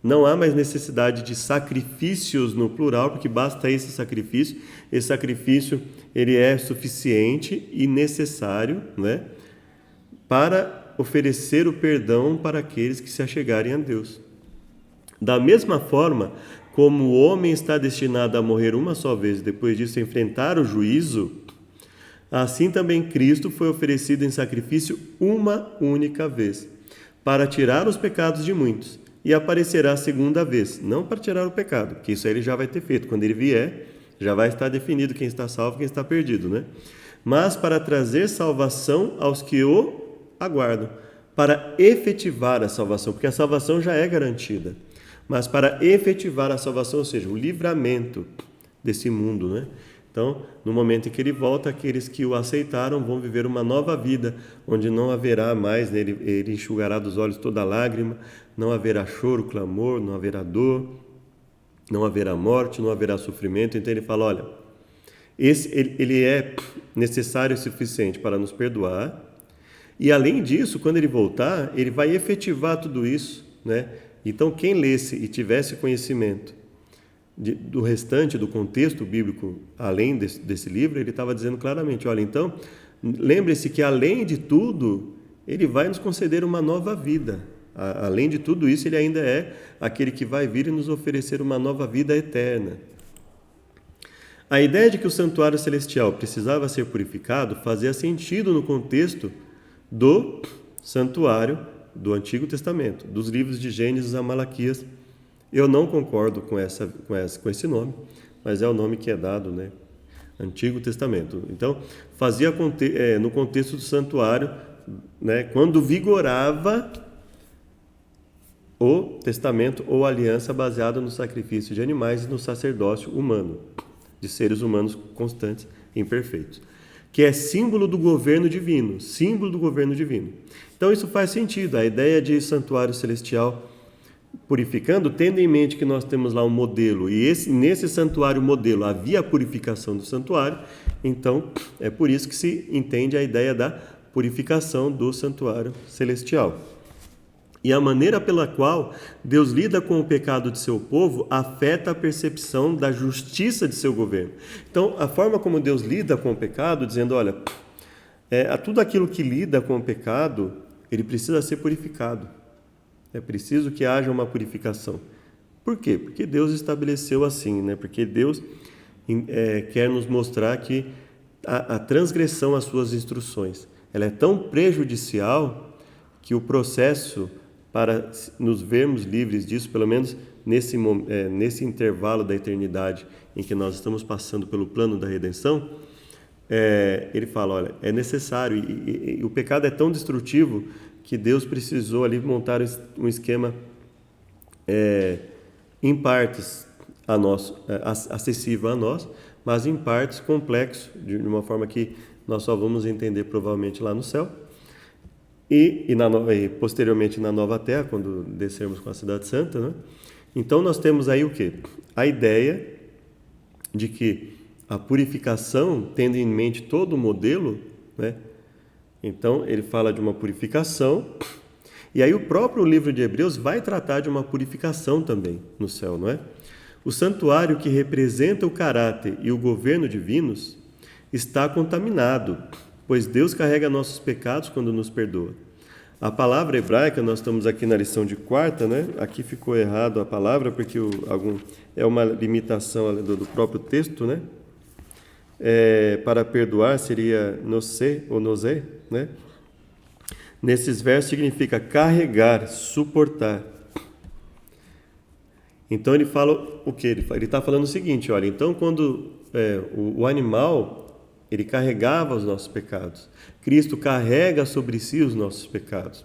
não há mais necessidade de sacrifícios no plural, porque basta esse sacrifício. Esse sacrifício ele é suficiente e necessário, né, para oferecer o perdão para aqueles que se achegarem a Deus. Da mesma forma, como o homem está destinado a morrer uma só vez e depois disso enfrentar o juízo, assim também Cristo foi oferecido em sacrifício uma única vez, para tirar os pecados de muitos, e aparecerá a segunda vez, não para tirar o pecado, porque isso aí ele já vai ter feito. Quando ele vier, já vai estar definido quem está salvo e quem está perdido, né? Mas para trazer salvação aos que o aguardam, para efetivar a salvação, porque a salvação já é garantida. Mas para efetivar a salvação, ou seja, o livramento desse mundo, né? Então, no momento em que ele volta, aqueles que o aceitaram vão viver uma nova vida, onde não haverá mais, né? Ele enxugará dos olhos toda lágrima, não haverá choro, clamor, não haverá dor, não haverá morte, não haverá sofrimento. Então ele fala, olha, ele é necessário e suficiente para nos perdoar, e além disso, quando ele voltar, ele vai efetivar tudo isso, né? Então, quem lesse e tivesse conhecimento do restante, do contexto bíblico, além desse livro, ele estava dizendo claramente, olha, então, lembre-se que, além de tudo, ele vai nos conceder uma nova vida. Além de tudo isso, ele ainda é aquele que vai vir e nos oferecer uma nova vida eterna. A ideia de que o santuário celestial precisava ser purificado fazia sentido no contexto do santuário do Antigo Testamento, dos livros de Gênesis a Malaquias. Eu não concordo com esse nome, mas é o nome que é dado, né? Antigo Testamento. Então, fazia no contexto do santuário, né, quando vigorava o testamento ou aliança baseada no sacrifício de animais e no sacerdócio humano, de seres humanos constantes e imperfeitos, que é símbolo do governo divino, Então isso faz sentido, a ideia de santuário celestial purificando, tendo em mente que nós temos lá um modelo, e nesse santuário modelo havia a purificação do santuário, então é por isso que se entende a ideia da purificação do santuário celestial. E a maneira pela qual Deus lida com o pecado de seu povo afeta a percepção da justiça de seu governo. Então, a forma como Deus lida com o pecado, dizendo, olha, tudo aquilo que lida com o pecado, ele precisa ser purificado. É preciso que haja uma purificação. Por quê? Porque Deus estabeleceu assim, né? Porque Deus quer nos mostrar que a transgressão às suas instruções, ela é tão prejudicial que o processo para nos vermos livres disso, pelo menos nesse intervalo da eternidade em que nós estamos passando pelo plano da redenção, ele fala, olha, é necessário, e o pecado é tão destrutivo que Deus precisou ali montar um esquema em partes acessível a nós, mas em partes complexo, de uma forma que nós só vamos entender provavelmente lá no céu e posteriormente na nova terra, quando descermos com a cidade santa, né? Então nós temos aí o quê? A ideia de que a purificação, tendo em mente todo o modelo, né? Então ele fala de uma purificação, e aí o próprio livro de Hebreus vai tratar de uma purificação também no céu, não é? O santuário que representa o caráter e o governo divinos está contaminado, pois Deus carrega nossos pecados quando nos perdoa. A palavra hebraica, nós estamos aqui na lição de quarta, né? Aqui ficou errado a palavra, porque é uma limitação do próprio texto, né? Para perdoar seria nosé ou nosé, né? Nesses versos significa carregar, suportar. Então ele fala o que? Ele está falando o seguinte, olha, então quando o animal, ele carregava os nossos pecados, Cristo carrega sobre si os nossos pecados.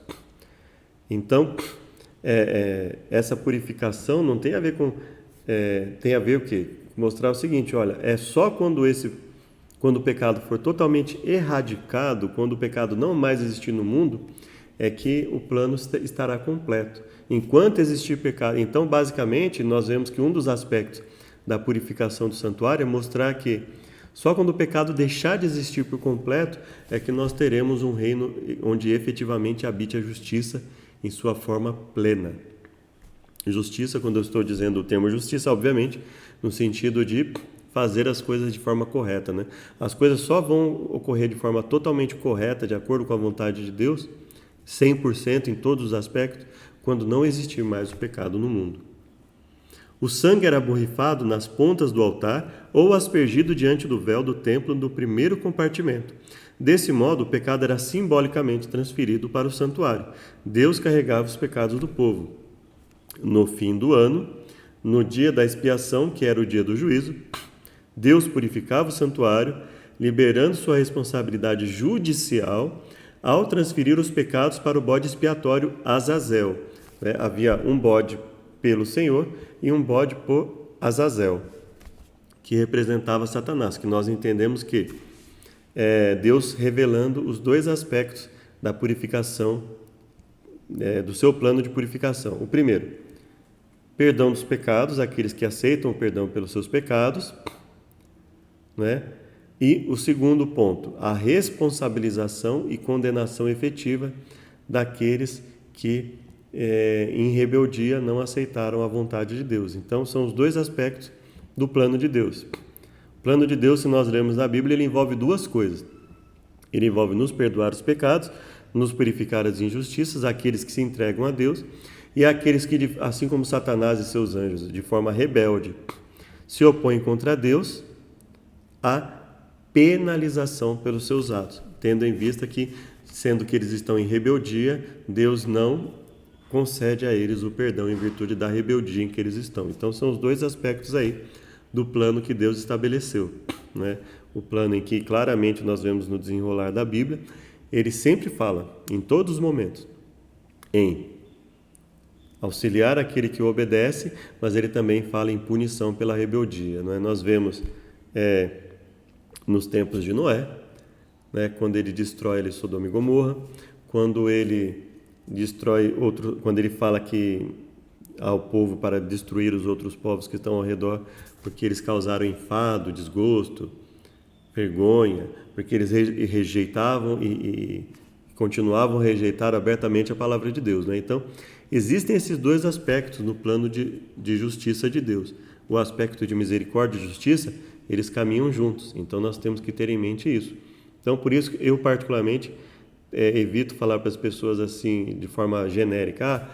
Então, essa purificação não tem a ver com... tem a ver o quê? Mostrar o seguinte, olha, é só quando o pecado for totalmente erradicado, quando o pecado não mais existir no mundo, é que o plano estará completo. Enquanto existir pecado... Então, basicamente, nós vemos que um dos aspectos da purificação do santuário é mostrar que só quando o pecado deixar de existir por completo é que nós teremos um reino onde efetivamente habite a justiça em sua forma plena. Justiça, quando eu estou dizendo o termo justiça, obviamente, no sentido de fazer as coisas de forma correta, né? As coisas só vão ocorrer de forma totalmente correta, de acordo com a vontade de Deus, 100% em todos os aspectos, quando não existir mais o pecado no mundo. O sangue era borrifado nas pontas do altar ou aspergido diante do véu do templo no primeiro compartimento. Desse modo, o pecado era simbolicamente transferido para o santuário. Deus carregava os pecados do povo. No fim do ano, no dia da expiação, que era o dia do juízo, Deus purificava o santuário, liberando sua responsabilidade judicial ao transferir os pecados para o bode expiatório Azazel. Havia um bode pelo Senhor e um bode por Azazel, que representava Satanás, que nós entendemos que Deus revelando os dois aspectos da purificação, do seu plano de purificação. O primeiro, perdão dos pecados, aqueles que aceitam o perdão pelos seus pecados, né? E o segundo ponto, a responsabilização e condenação efetiva daqueles que em rebeldia não aceitaram a vontade de Deus. Então são os dois aspectos do plano de Deus. O plano de Deus, se nós lermos na Bíblia, ele envolve duas coisas. Ele envolve nos perdoar os pecados, nos purificar as injustiças, aqueles que se entregam a Deus, e aqueles que, assim como Satanás e seus anjos, de forma rebelde, se opõem contra Deus, a penalização pelos seus atos, tendo em vista que, sendo que eles estão em rebeldia, Deus não concede a eles o perdão em virtude da rebeldia em que eles estão. Então são os dois aspectos aí do plano que Deus estabeleceu, né? O plano em que claramente nós vemos no desenrolar da Bíblia, ele sempre fala, em todos os momentos, em auxiliar aquele que o obedece, mas ele também fala em punição pela rebeldia, não é? Nós vemos nos tempos de Noé, né, quando ele destrói Sodoma e Gomorra, quando ele quando ele fala que ao povo para destruir os outros povos que estão ao redor, porque eles causaram enfado, desgosto, vergonha, porque eles rejeitavam e continuavam a rejeitar abertamente a palavra de Deus, né? Então, existem esses dois aspectos no plano de justiça de Deus. O aspecto de misericórdia e justiça, eles caminham juntos. Então, nós temos que ter em mente isso. Então, por isso eu particularmente evito falar para as pessoas assim, de forma genérica,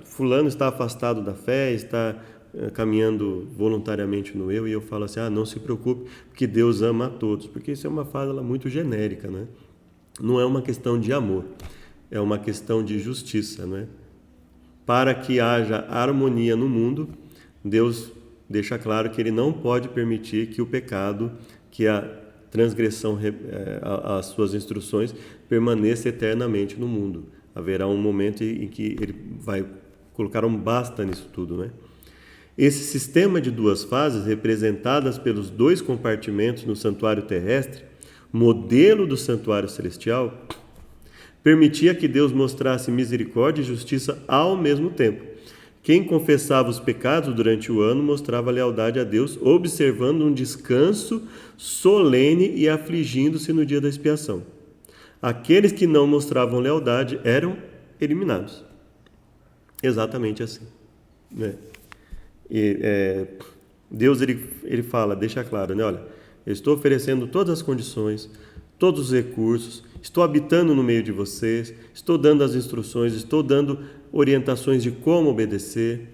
fulano está afastado da fé, está caminhando voluntariamente no eu, e eu falo assim, não se preocupe, porque Deus ama a todos, porque isso é uma fala muito genérica, né? Não é uma questão de amor, é uma questão de justiça, né? Para que haja harmonia no mundo, Deus deixa claro que Ele não pode permitir que o pecado, que transgressão às suas instruções permaneça eternamente no mundo. Haverá um momento em que ele vai colocar um basta nisso tudo, né? Esse sistema de duas fases, representadas pelos dois compartimentos no santuário terrestre, modelo do santuário celestial, permitia que Deus mostrasse misericórdia e justiça ao mesmo tempo. Quem confessava os pecados durante o ano mostrava lealdade a Deus, observando um descanso solene e afligindo-se no dia da expiação. Aqueles que não mostravam lealdade eram eliminados. Exatamente assim, né? Deus ele fala, deixa claro, né? Olha, eu estou oferecendo todas as condições, todos os recursos, estou habitando no meio de vocês, estou dando as instruções, estou dando orientações de como obedecer,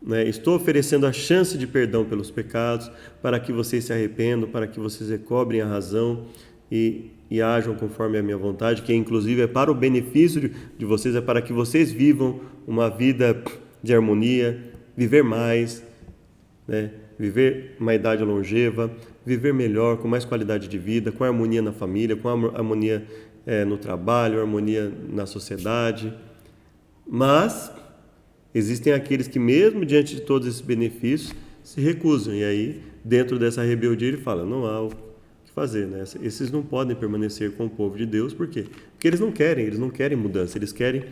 né? Estou oferecendo a chance de perdão pelos pecados, para que vocês se arrependam, para que vocês recobrem a razão e ajam conforme a minha vontade, que inclusive é para o benefício de vocês, é para que vocês vivam uma vida de harmonia, viver mais, né? Viver uma idade longeva, viver melhor, com mais qualidade de vida, com harmonia na família, com harmonia no trabalho, harmonia na sociedade. Mas existem aqueles que, mesmo diante de todos esses benefícios, se recusam. E aí, dentro dessa rebeldia, ele fala, não há o que fazer, né? Esses não podem permanecer com o povo de Deus. Por quê? Porque eles não querem mudança, eles querem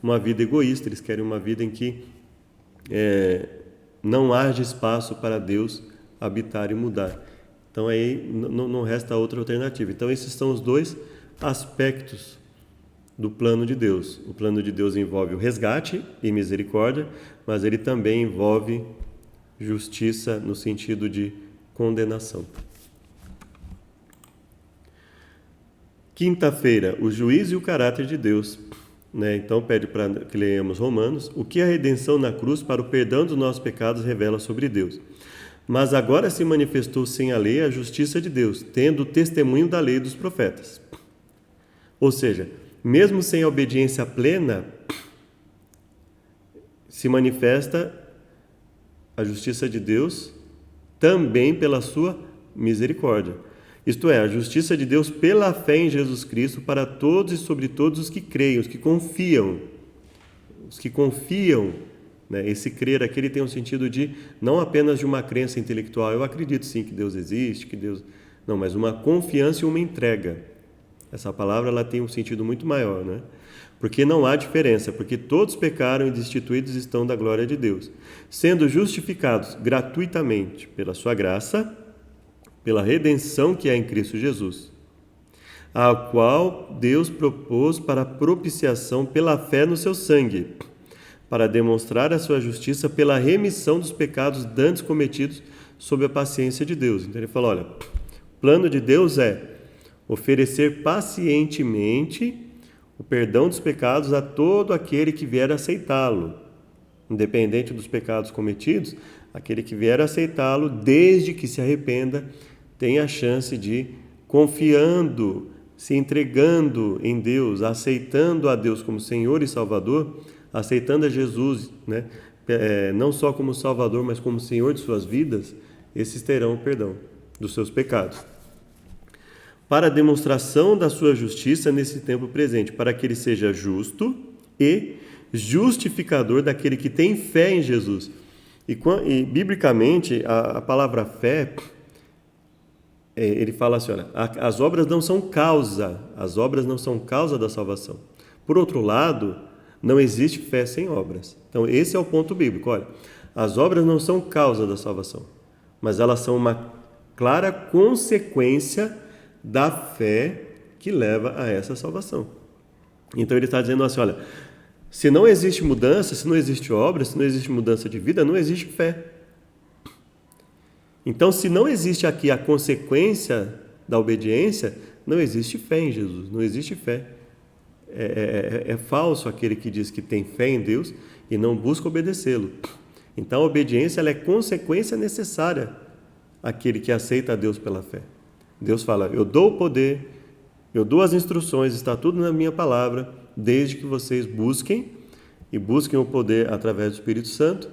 uma vida egoísta, eles querem uma vida em que não haja espaço para Deus habitar e mudar. Então aí não resta outra alternativa. Então esses são os dois aspectos do plano de Deus. O plano de Deus envolve o resgate e misericórdia, mas ele também envolve justiça no sentido de condenação. Quinta-feira, o juízo e o caráter de Deus. Então pede para que leamos Romanos, o que a redenção na cruz para o perdão dos nossos pecados revela sobre Deus. Mas agora se manifestou sem a lei a justiça de Deus, tendo o testemunho da lei dos profetas. Ou seja, mesmo sem a obediência plena, se manifesta a justiça de Deus também pela sua misericórdia. Isto é, a justiça de Deus pela fé em Jesus Cristo para todos e sobre todos os que creem, os que confiam. Os que confiam, né? Esse crer aqui ele tem um sentido de, não apenas de uma crença intelectual, eu acredito sim que Deus existe, que Deus... Não, mas uma confiança e uma entrega. Essa palavra ela tem um sentido muito maior, né? Porque não há diferença, porque todos pecaram e destituídos estão da glória de Deus, sendo justificados gratuitamente pela sua graça, pela redenção que há em Cristo Jesus, a qual Deus propôs para propiciação pela fé no seu sangue, para demonstrar a sua justiça pela remissão dos pecados dantes cometidos sob a paciência de Deus. Então ele fala, olha, o plano de Deus é oferecer pacientemente o perdão dos pecados a todo aquele que vier aceitá-lo, independente dos pecados cometidos, aquele que vier aceitá-lo, desde que se arrependa, tem a chance de, confiando, se entregando em Deus, aceitando a Deus como Senhor e Salvador, aceitando a Jesus, né? Não só como Salvador, mas como Senhor de suas vidas, esses terão o perdão dos seus pecados. Para a demonstração da sua justiça nesse tempo presente, para que ele seja justo e justificador daquele que tem fé em Jesus. E biblicamente, a palavra fé... ele fala assim, olha, as obras não são causa da salvação. Por outro lado, não existe fé sem obras. Então, esse é o ponto bíblico. Olha, as obras não são causa da salvação, mas elas são uma clara consequência da fé que leva a essa salvação. Então, ele está dizendo assim, olha, se não existe mudança, se não existe obra, se não existe mudança de vida, não existe fé. Então, se não existe aqui a consequência da obediência, não existe fé em Jesus, não existe fé. É falso aquele que diz que tem fé em Deus e não busca obedecê-lo. Então, a obediência ela é consequência necessária àquele que aceita a Deus pela fé. Deus fala, eu dou o poder, eu dou as instruções, está tudo na minha palavra, desde que vocês busquem o poder através do Espírito Santo,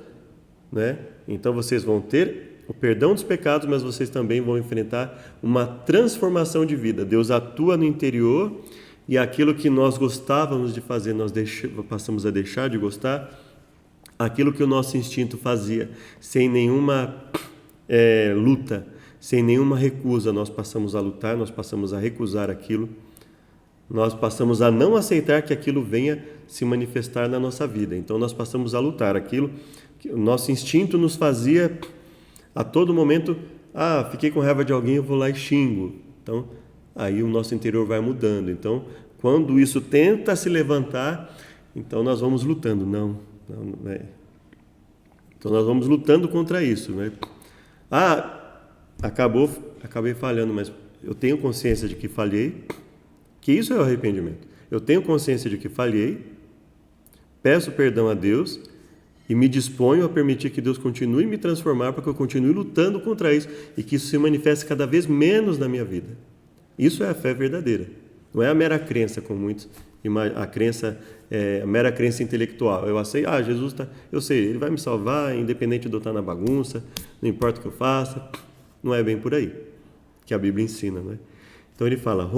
né? Então, vocês vão ter o perdão dos pecados, mas vocês também vão enfrentar uma transformação de vida. Deus atua no interior e aquilo que nós gostávamos de fazer, nós passamos a deixar de gostar. Aquilo que o nosso instinto fazia, sem nenhuma luta, sem nenhuma recusa, nós passamos a lutar, nós passamos a recusar aquilo, nós passamos a não aceitar que aquilo venha se manifestar na nossa vida. Então nós passamos a lutar. Aquilo que o nosso instinto nos fazia a todo momento, fiquei com raiva de alguém, eu vou lá e xingo. Então aí o nosso interior vai mudando. Então quando isso tenta se levantar, então nós vamos lutando. Não é. Então nós vamos lutando contra isso, né? Acabei falhando, mas eu tenho consciência de que falhei, que isso é o arrependimento. Eu tenho consciência de que falhei, peço perdão a Deus e me disponho a permitir que Deus continue me transformar para que eu continue lutando contra isso e que isso se manifeste cada vez menos na minha vida. Isso é a fé verdadeira. Não é a mera crença, como muitos, a mera crença intelectual. Eu sei, Jesus eu sei, Ele vai me salvar, independente de eu estar na bagunça, não importa o que eu faça. Não é bem por aí que a Bíblia ensina, não é? Então ele fala,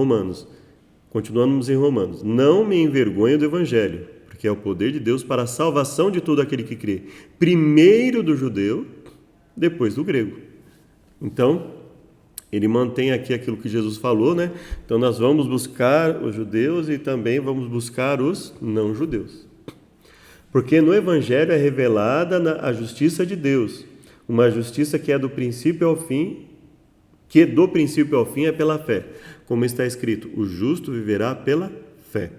continuamos em Romanos, não me envergonho do Evangelho, porque é o poder de Deus para a salvação de todo aquele que crê, primeiro do judeu, depois do grego. Então, ele mantém aqui aquilo que Jesus falou, né? Então nós vamos buscar os judeus e também vamos buscar os não-judeus. Porque no Evangelho é revelada a justiça de Deus, uma justiça que é do princípio ao fim, que do princípio ao fim é pela fé. Como está escrito, o justo viverá pela fé.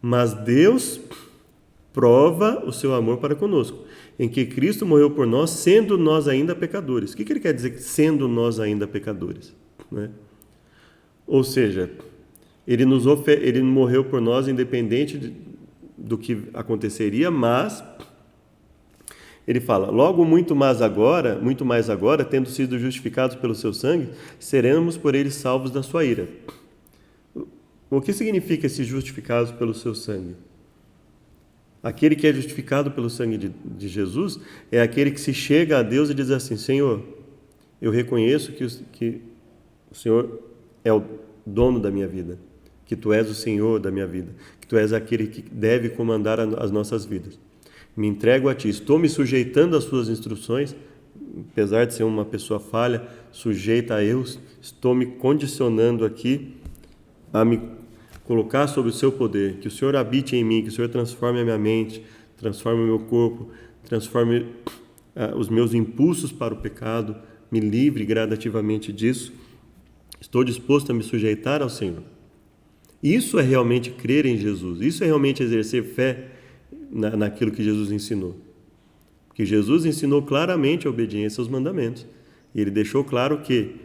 Mas Deus prova o seu amor para conosco, em que Cristo morreu por nós, sendo nós ainda pecadores. O que ele quer dizer, sendo nós ainda pecadores? Né? Ou seja, ele morreu por nós independente do que aconteceria, mas ele fala, logo muito mais agora, tendo sido justificados pelo seu sangue, seremos por ele salvos da sua ira. O que significa esse justificados pelo seu sangue? Aquele que é justificado pelo sangue de Jesus é aquele que se chega a Deus e diz assim, Senhor, eu reconheço que o Senhor é o dono da minha vida, que Tu és o Senhor da minha vida, que Tu és aquele que deve comandar as nossas vidas. Me entrego a Ti, estou me sujeitando às Suas instruções, apesar de ser uma pessoa falha, sujeita a erros, estou me condicionando aqui a me colocar sob o Seu poder, que o Senhor habite em mim, que o Senhor transforme a minha mente, transforme o meu corpo, transforme os meus impulsos para o pecado, me livre gradativamente disso. Estou disposto a me sujeitar ao Senhor. Isso é realmente crer em Jesus, isso é realmente exercer fé naquilo que Jesus ensinou. Porque Jesus ensinou claramente a obediência aos mandamentos. E Ele deixou claro que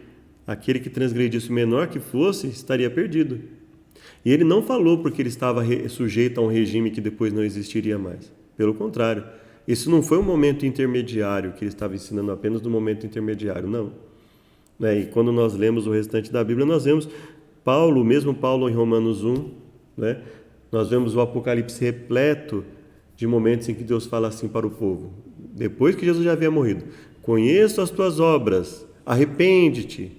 aquele que transgredisse o menor que fosse, estaria perdido. E Ele não falou porque Ele estava sujeito a um regime que depois não existiria mais. Pelo contrário, esse não foi um momento intermediário que Ele estava ensinando apenas no momento intermediário, não. E quando nós lemos o restante da Bíblia, nós vemos mesmo Paulo em Romanos 1, nós vemos o Apocalipse repleto de momentos em que Deus fala assim para o povo, depois que Jesus já havia morrido, conheço as tuas obras, arrepende-te,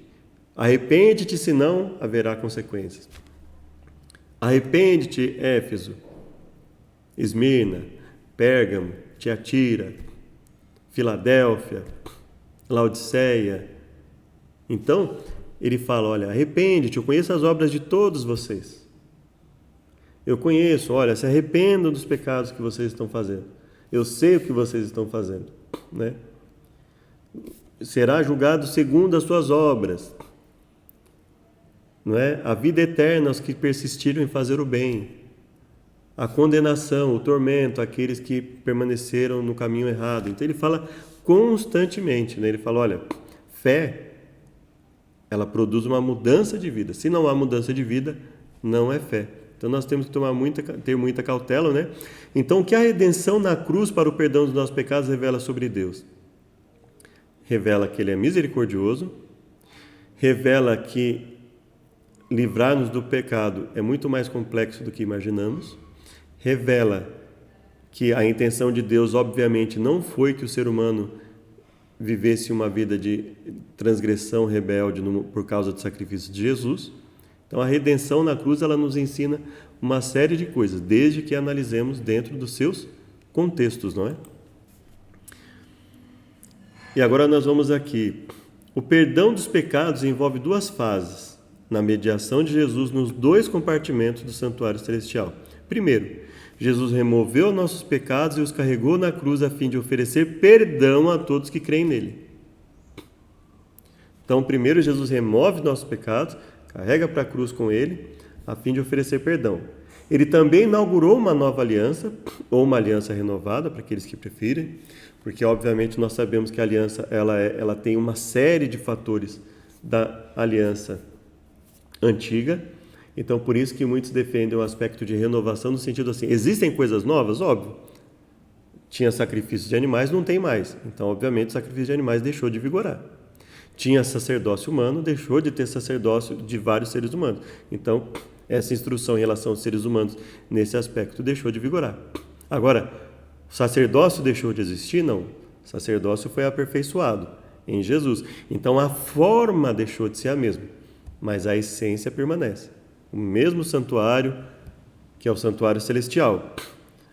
senão haverá consequências. Arrepende-te, Éfeso, Esmirna, Pérgamo, Tiatira, Filadélfia, Laodiceia. Então, ele fala, olha, arrepende-te, eu conheço as obras de todos vocês. Eu conheço, olha, se arrependam dos pecados que vocês estão fazendo. Eu sei o que vocês estão fazendo. Será julgado segundo as suas obras. A vida eterna aos que persistiram em fazer o bem. A condenação, o tormento, aqueles que permaneceram no caminho errado. Então ele fala constantemente, Ele fala, olha, fé, ela produz uma mudança de vida. Se não há mudança de vida, não é fé. Então nós temos que ter muita cautela, Então o que a redenção na cruz para o perdão dos nossos pecados revela sobre Deus? Revela que Ele é misericordioso, revela que livrar-nos do pecado é muito mais complexo do que imaginamos, revela que a intenção de Deus, obviamente, não foi que o ser humano vivesse uma vida de transgressão rebelde por causa do sacrifício de Jesus. Então, a redenção na cruz, ela nos ensina uma série de coisas, desde que analisemos dentro dos seus contextos, não é? E agora nós vamos aqui. O perdão dos pecados envolve duas fases na mediação de Jesus nos dois compartimentos do santuário celestial. Primeiro, Jesus removeu nossos pecados e os carregou na cruz a fim de oferecer perdão a todos que creem nele. Então, primeiro Jesus remove nossos pecados, carrega para a cruz com ele, a fim de oferecer perdão. Ele também inaugurou uma nova aliança, ou uma aliança renovada, para aqueles que preferem, porque obviamente nós sabemos que a aliança ela tem uma série de fatores da aliança antiga. Então, por isso que muitos defendem o aspecto de renovação no sentido assim, existem coisas novas? Óbvio. Tinha sacrifício de animais, não tem mais. Então, obviamente, o sacrifício de animais deixou de vigorar. Tinha sacerdócio humano, deixou de ter sacerdócio de vários seres humanos. Então, essa instrução em relação aos seres humanos, nesse aspecto, deixou de vigorar. Agora, o sacerdócio deixou de existir? Não. O sacerdócio foi aperfeiçoado em Jesus. Então, a forma deixou de ser a mesma, mas a essência permanece. O mesmo santuário, que é o santuário celestial.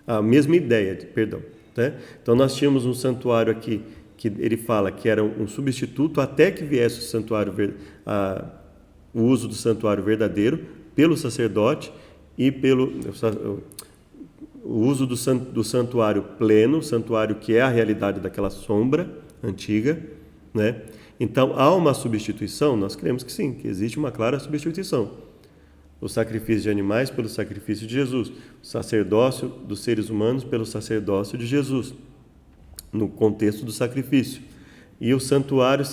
A mesma ideia, perdão. Né? Então, nós tínhamos um santuário aqui, que ele fala que era um substituto até que viesse o santuário, o uso do santuário verdadeiro pelo sacerdote e pelo o uso do santuário pleno, santuário que é a realidade daquela sombra antiga, né? Então, há uma substituição? Nós cremos que sim, que existe uma clara substituição. O sacrifício de animais pelo sacrifício de Jesus, o sacerdócio dos seres humanos pelo sacerdócio de Jesus, no contexto do sacrifício, e o santuário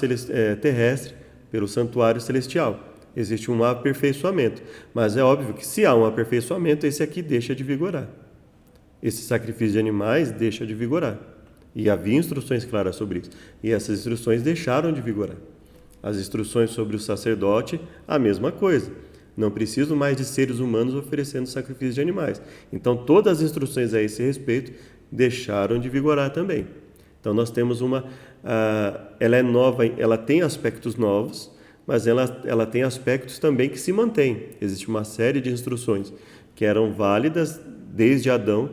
terrestre pelo santuário celestial. Existe um aperfeiçoamento, mas é óbvio que se há um aperfeiçoamento, esse aqui deixa de vigorar. Esse sacrifício de animais deixa de vigorar. E havia instruções claras sobre isso. E essas instruções deixaram de vigorar. As instruções sobre o sacerdote, a mesma coisa. Não preciso mais de seres humanos oferecendo sacrifício de animais. Então, todas as instruções a esse respeito deixaram de vigorar também. Então, nós temos ela é nova, ela tem aspectos novos, mas ela tem aspectos também que se mantêm. Existe uma série de instruções que eram válidas desde Adão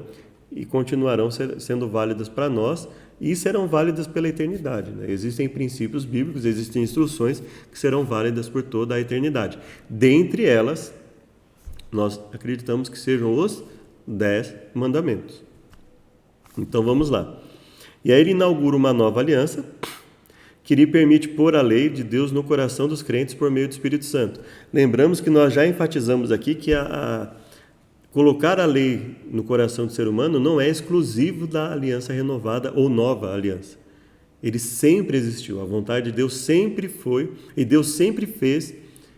e continuarão sendo válidas para nós e serão válidas pela eternidade. Né? Existem princípios bíblicos, existem instruções que serão válidas por toda a eternidade. Dentre elas, nós acreditamos que sejam os 10 mandamentos. Então vamos lá. E aí ele inaugura uma nova aliança que lhe permite pôr a lei de Deus no coração dos crentes por meio do Espírito Santo. Lembramos que nós já enfatizamos aqui que colocar a lei no coração do ser humano não é exclusivo da aliança renovada ou nova aliança. Ele sempre existiu, a vontade de Deus sempre foi, e Deus sempre fez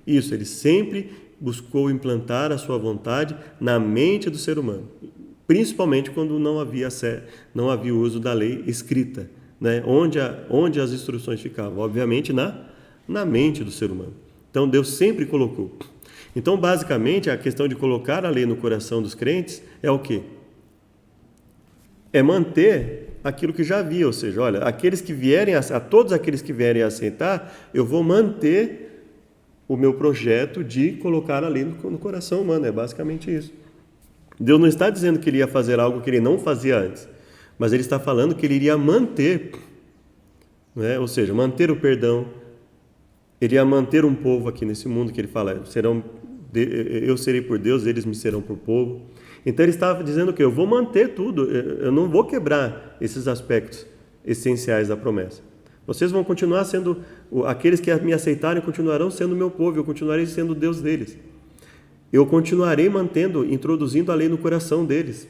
isso, ele sempre buscou implantar a sua vontade na mente do ser humano, principalmente quando não havia o uso da lei escrita, né? Onde as instruções ficavam? Obviamente na mente do ser humano. Então Deus sempre colocou. Então, basicamente, a questão de colocar a lei no coração dos crentes é o quê? É manter aquilo que já havia, ou seja, olha, todos aqueles que vierem a aceitar, eu vou manter o meu projeto de colocar a lei no coração humano, é basicamente isso. Deus não está dizendo que ele ia fazer algo que ele não fazia antes, mas ele está falando que ele iria manter, né? Ou seja, manter o perdão, ele ia manter um povo aqui nesse mundo, que ele fala, eu serei por Deus, eles me serão por povo. Então ele estava dizendo que eu vou manter tudo, eu não vou quebrar esses aspectos essenciais da promessa. Vocês vão continuar sendo, aqueles que me aceitarem continuarão sendo meu povo, eu continuarei sendo o Deus deles. Eu continuarei introduzindo a lei no coração deles.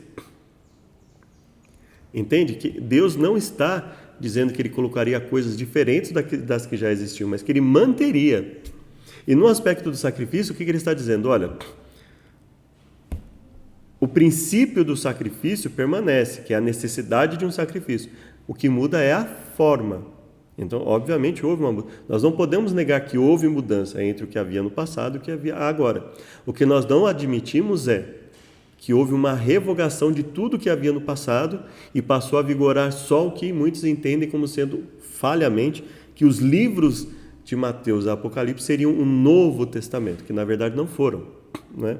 Entende? Que Deus não está dizendo que ele colocaria coisas diferentes das que já existiam, mas que ele manteria. E no aspecto do sacrifício, o que ele está dizendo? Olha, o princípio do sacrifício permanece, que é a necessidade de um sacrifício. O que muda é a forma. Então, obviamente, houve uma mudança. Nós não podemos negar que houve mudança entre o que havia no passado e o que havia agora. O que nós não admitimos é que houve uma revogação de tudo que havia no passado e passou a vigorar só o que muitos entendem como sendo falhamente que os livros de Mateus e Apocalipse seriam um Novo Testamento, que na verdade não foram, né?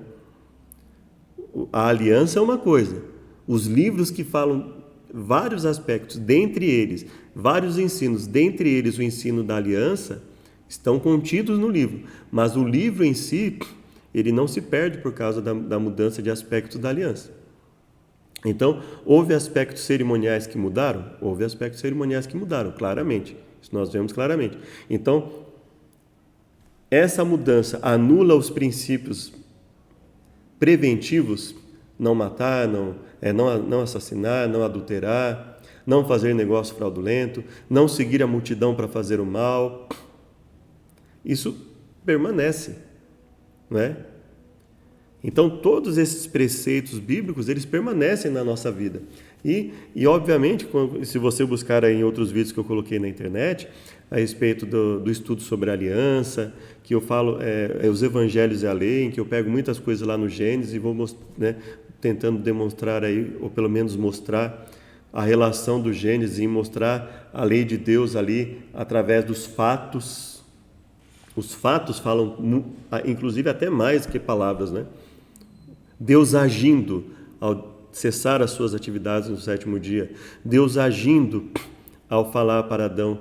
A aliança é uma coisa, os livros que falam vários aspectos, dentre eles, vários ensinos, dentre eles o ensino da aliança, estão contidos no livro, mas o livro em si, ele não se perde por causa da mudança de aspectos da aliança. Então, houve aspectos cerimoniais que mudaram? Houve aspectos cerimoniais que mudaram, claramente. Isso nós vemos claramente. Então, essa mudança anula os princípios preventivos, não matar, não assassinar, não adulterar, não fazer negócio fraudulento, não seguir a multidão para fazer o mal. Isso permanece, não é? Então, todos esses preceitos bíblicos, eles permanecem na nossa vida. E obviamente, se você buscar aí em outros vídeos que eu coloquei na internet, a respeito do estudo sobre a aliança, que eu falo, os evangelhos e a lei, em que eu pego muitas coisas lá no Gênesis e vou tentando demonstrar aí, ou pelo menos mostrar a relação do Gênesis e mostrar a lei de Deus ali através dos fatos. Os fatos falam, inclusive, até mais que palavras, né? Deus agindo ao cessar as suas atividades no sétimo dia. Deus agindo ao falar para Adão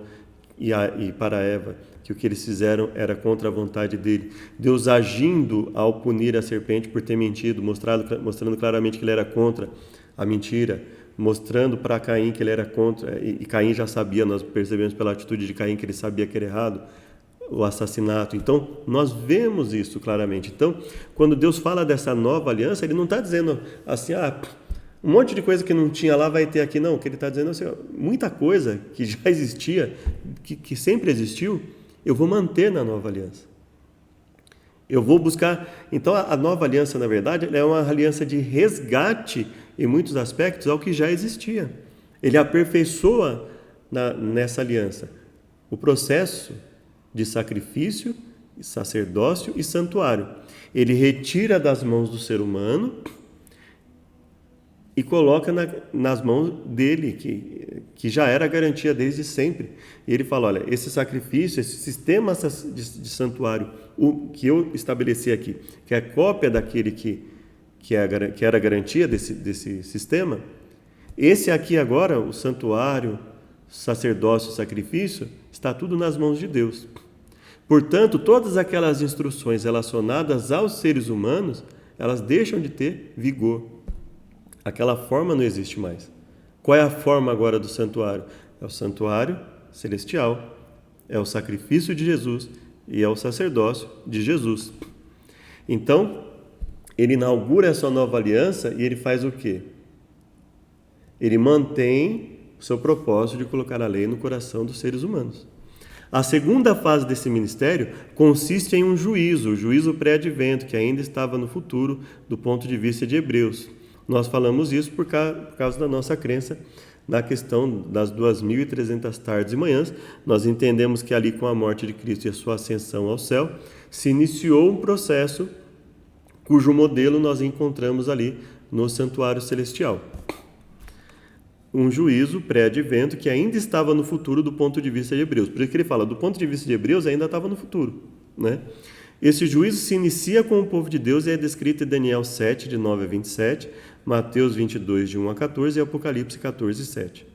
e para Eva que o que eles fizeram era contra a vontade dele. Deus agindo ao punir a serpente por ter mentido, mostrando claramente que ele era contra a mentira, mostrando para Caim que ele era contra, e Caim já sabia, nós percebemos pela atitude de Caim que ele sabia que era errado, o assassinato. Então, nós vemos isso claramente. Então, quando Deus fala dessa nova aliança, ele não está dizendo assim, um monte de coisa que não tinha lá vai ter aqui, não. O que ele está dizendo é assim, muita coisa que já existia, que sempre existiu, eu vou manter na nova aliança. Eu vou buscar... Então, a nova aliança, na verdade, é uma aliança de resgate, em muitos aspectos, ao que já existia. Ele aperfeiçoa nessa aliança o processo de sacrifício, sacerdócio e santuário. Ele retira das mãos do ser humano e coloca nas mãos dele, que já era a garantia desde sempre. E ele fala, olha, esse sacrifício, esse sistema de santuário, que eu estabeleci aqui, que é cópia daquele que era a garantia desse sistema, esse aqui agora, o santuário, sacerdócio e sacrifício, está tudo nas mãos de Deus. Portanto, todas aquelas instruções relacionadas aos seres humanos, elas deixam de ter vigor. Aquela forma não existe mais. Qual é a forma agora do santuário? É o santuário celestial, é o sacrifício de Jesus e é o sacerdócio de Jesus. Então, ele inaugura essa nova aliança e ele faz o quê? Ele mantém o seu propósito de colocar a lei no coração dos seres humanos. A segunda fase desse ministério consiste em um juízo, o juízo pré-advento, que ainda estava no futuro do ponto de vista de Hebreus. Nós falamos isso por causa da nossa crença na questão das 2.300 tardes e manhãs. Nós entendemos que ali, com a morte de Cristo e a sua ascensão ao céu, se iniciou um processo cujo modelo nós encontramos ali no santuário celestial. Um juízo pré-advento que ainda estava no futuro do ponto de vista de Hebreus. Por isso que ele fala, do ponto de vista de Hebreus ainda estava no futuro, né? Esse juízo se inicia com o povo de Deus e é descrito em Daniel 7, de 9 a 27, Mateus 22, de 1 a 14 e Apocalipse 14, 7.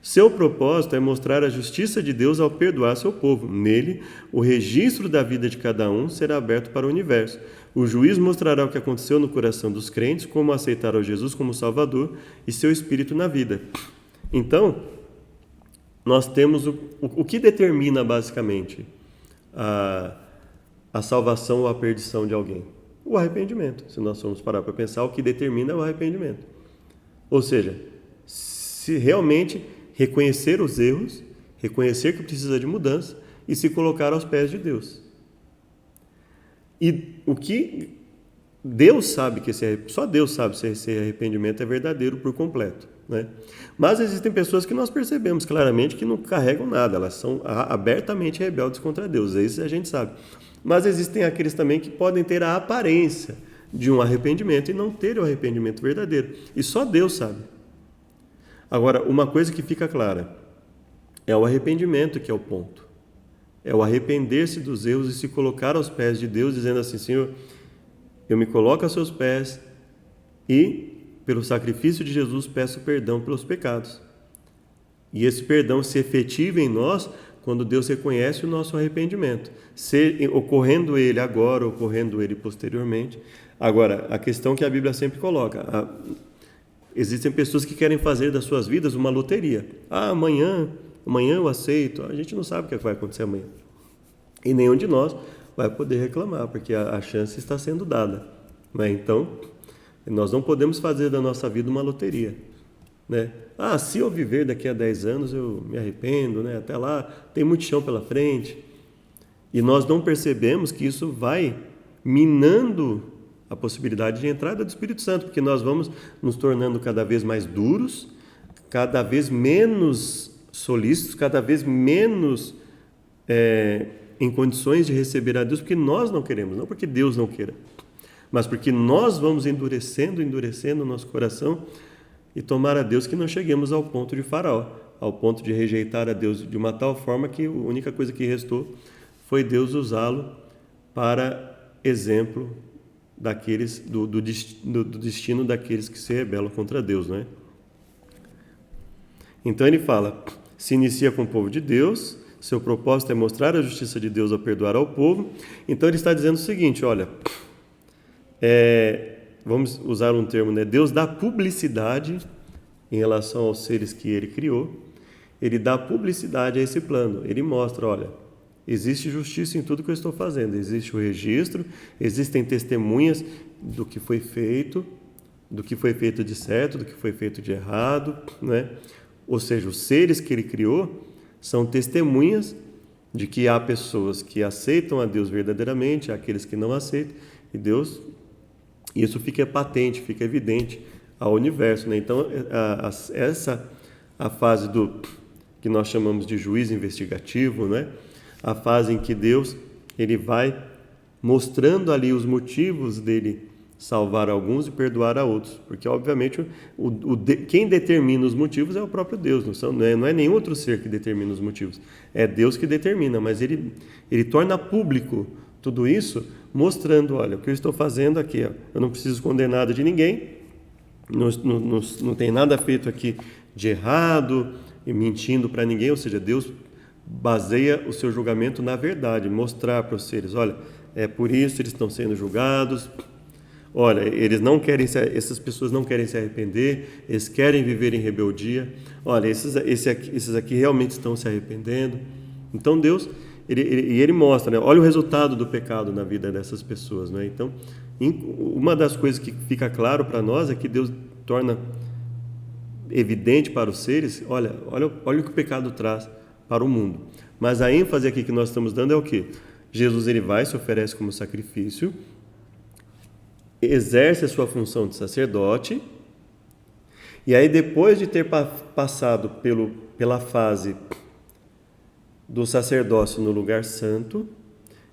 Seu propósito é mostrar a justiça de Deus ao perdoar seu povo. Nele, o registro da vida de cada um será aberto para o universo. O juiz mostrará o que aconteceu no coração dos crentes, como aceitaram Jesus como Salvador e seu Espírito na vida. Então, nós temos o que determina basicamente a salvação ou a perdição de alguém? O arrependimento. Se nós formos parar para pensar, o que determina é o arrependimento. Ou seja, se realmente reconhecer os erros, reconhecer que precisa de mudança e se colocar aos pés de Deus. E o que Deus sabe que só Deus sabe se esse arrependimento é verdadeiro por completo, né? Mas existem pessoas que nós percebemos claramente que não carregam nada, elas são abertamente rebeldes contra Deus, isso a gente sabe. Mas existem aqueles também que podem ter a aparência de um arrependimento e não ter o arrependimento verdadeiro, e só Deus sabe. Agora, uma coisa que fica clara, É o arrependimento que é o ponto. É o arrepender-se dos erros e se colocar aos pés de Deus, dizendo assim: Senhor, eu me coloco aos seus pés e, pelo sacrifício de Jesus, peço perdão pelos pecados. E esse perdão se efetiva em nós quando Deus reconhece o nosso arrependimento, ocorrendo ele agora, ocorrendo ele posteriormente. Agora, a questão que a Bíblia sempre coloca: existem pessoas que querem fazer das suas vidas uma loteria. Amanhã eu aceito. A gente não sabe o que vai acontecer amanhã. E nenhum de nós vai poder reclamar, porque a chance está sendo dada. Né? Então, nós não podemos fazer da nossa vida uma loteria. Né? Se eu viver daqui a 10 anos, eu me arrependo, né? Até lá tem muito chão pela frente. E nós não percebemos que isso vai minando a possibilidade de entrada do Espírito Santo, porque nós vamos nos tornando cada vez mais duros, cada vez menos solícitos, cada vez menos em condições de receber a Deus, porque nós não queremos, não porque Deus não queira, mas porque nós vamos endurecendo o nosso coração, e tomar a Deus que não cheguemos ao ponto de Faraó, ao ponto de rejeitar a Deus de uma tal forma que a única coisa que restou foi Deus usá-lo para exemplo daqueles do destino daqueles que se rebelam contra Deus, não é? Então ele fala, se inicia com o povo de Deus, seu propósito é mostrar a justiça de Deus ao perdoar ao povo. Então ele está dizendo o seguinte, olha, vamos usar um termo, né? Deus dá publicidade em relação aos seres que ele criou. Ele dá publicidade a esse plano. Ele mostra, olha, existe justiça em tudo que eu estou fazendo. Existe o registro, existem testemunhas do que foi feito de certo, do que foi feito de errado, né? Ou seja, os seres que ele criou são testemunhas de que há pessoas que aceitam a Deus verdadeiramente, há aqueles que não aceitam, e Deus, isso fica patente, fica evidente ao universo, né? Então, a fase que nós chamamos de juízo investigativo, né? A fase em que Deus ele vai mostrando ali os motivos dele salvar alguns e perdoar a outros, porque obviamente quem determina os motivos é o próprio Deus, não é nenhum outro ser que determina os motivos, é Deus que determina, mas ele torna público tudo isso, mostrando, olha, o que eu estou fazendo aqui, ó, eu não preciso esconder nada de ninguém, não tem nada feito aqui de errado e mentindo para ninguém, ou seja, Deus baseia o seu julgamento na verdade, mostrar para os seres, olha, é por isso eles estão sendo julgados. Olha, essas pessoas não querem se arrepender, eles querem viver em rebeldia. Olha, esses aqui realmente estão se arrependendo. Então Deus, ele mostra, né? Olha o resultado do pecado na vida dessas pessoas, né? Então, uma das coisas que fica claro para nós é que Deus torna evidente para os seres, olha o que o pecado traz para o mundo. Mas a ênfase aqui que nós estamos dando é o quê? Jesus ele vai, se oferece como sacrifício, exerce a sua função de sacerdote, e aí depois de ter passado pela fase do sacerdócio no lugar santo,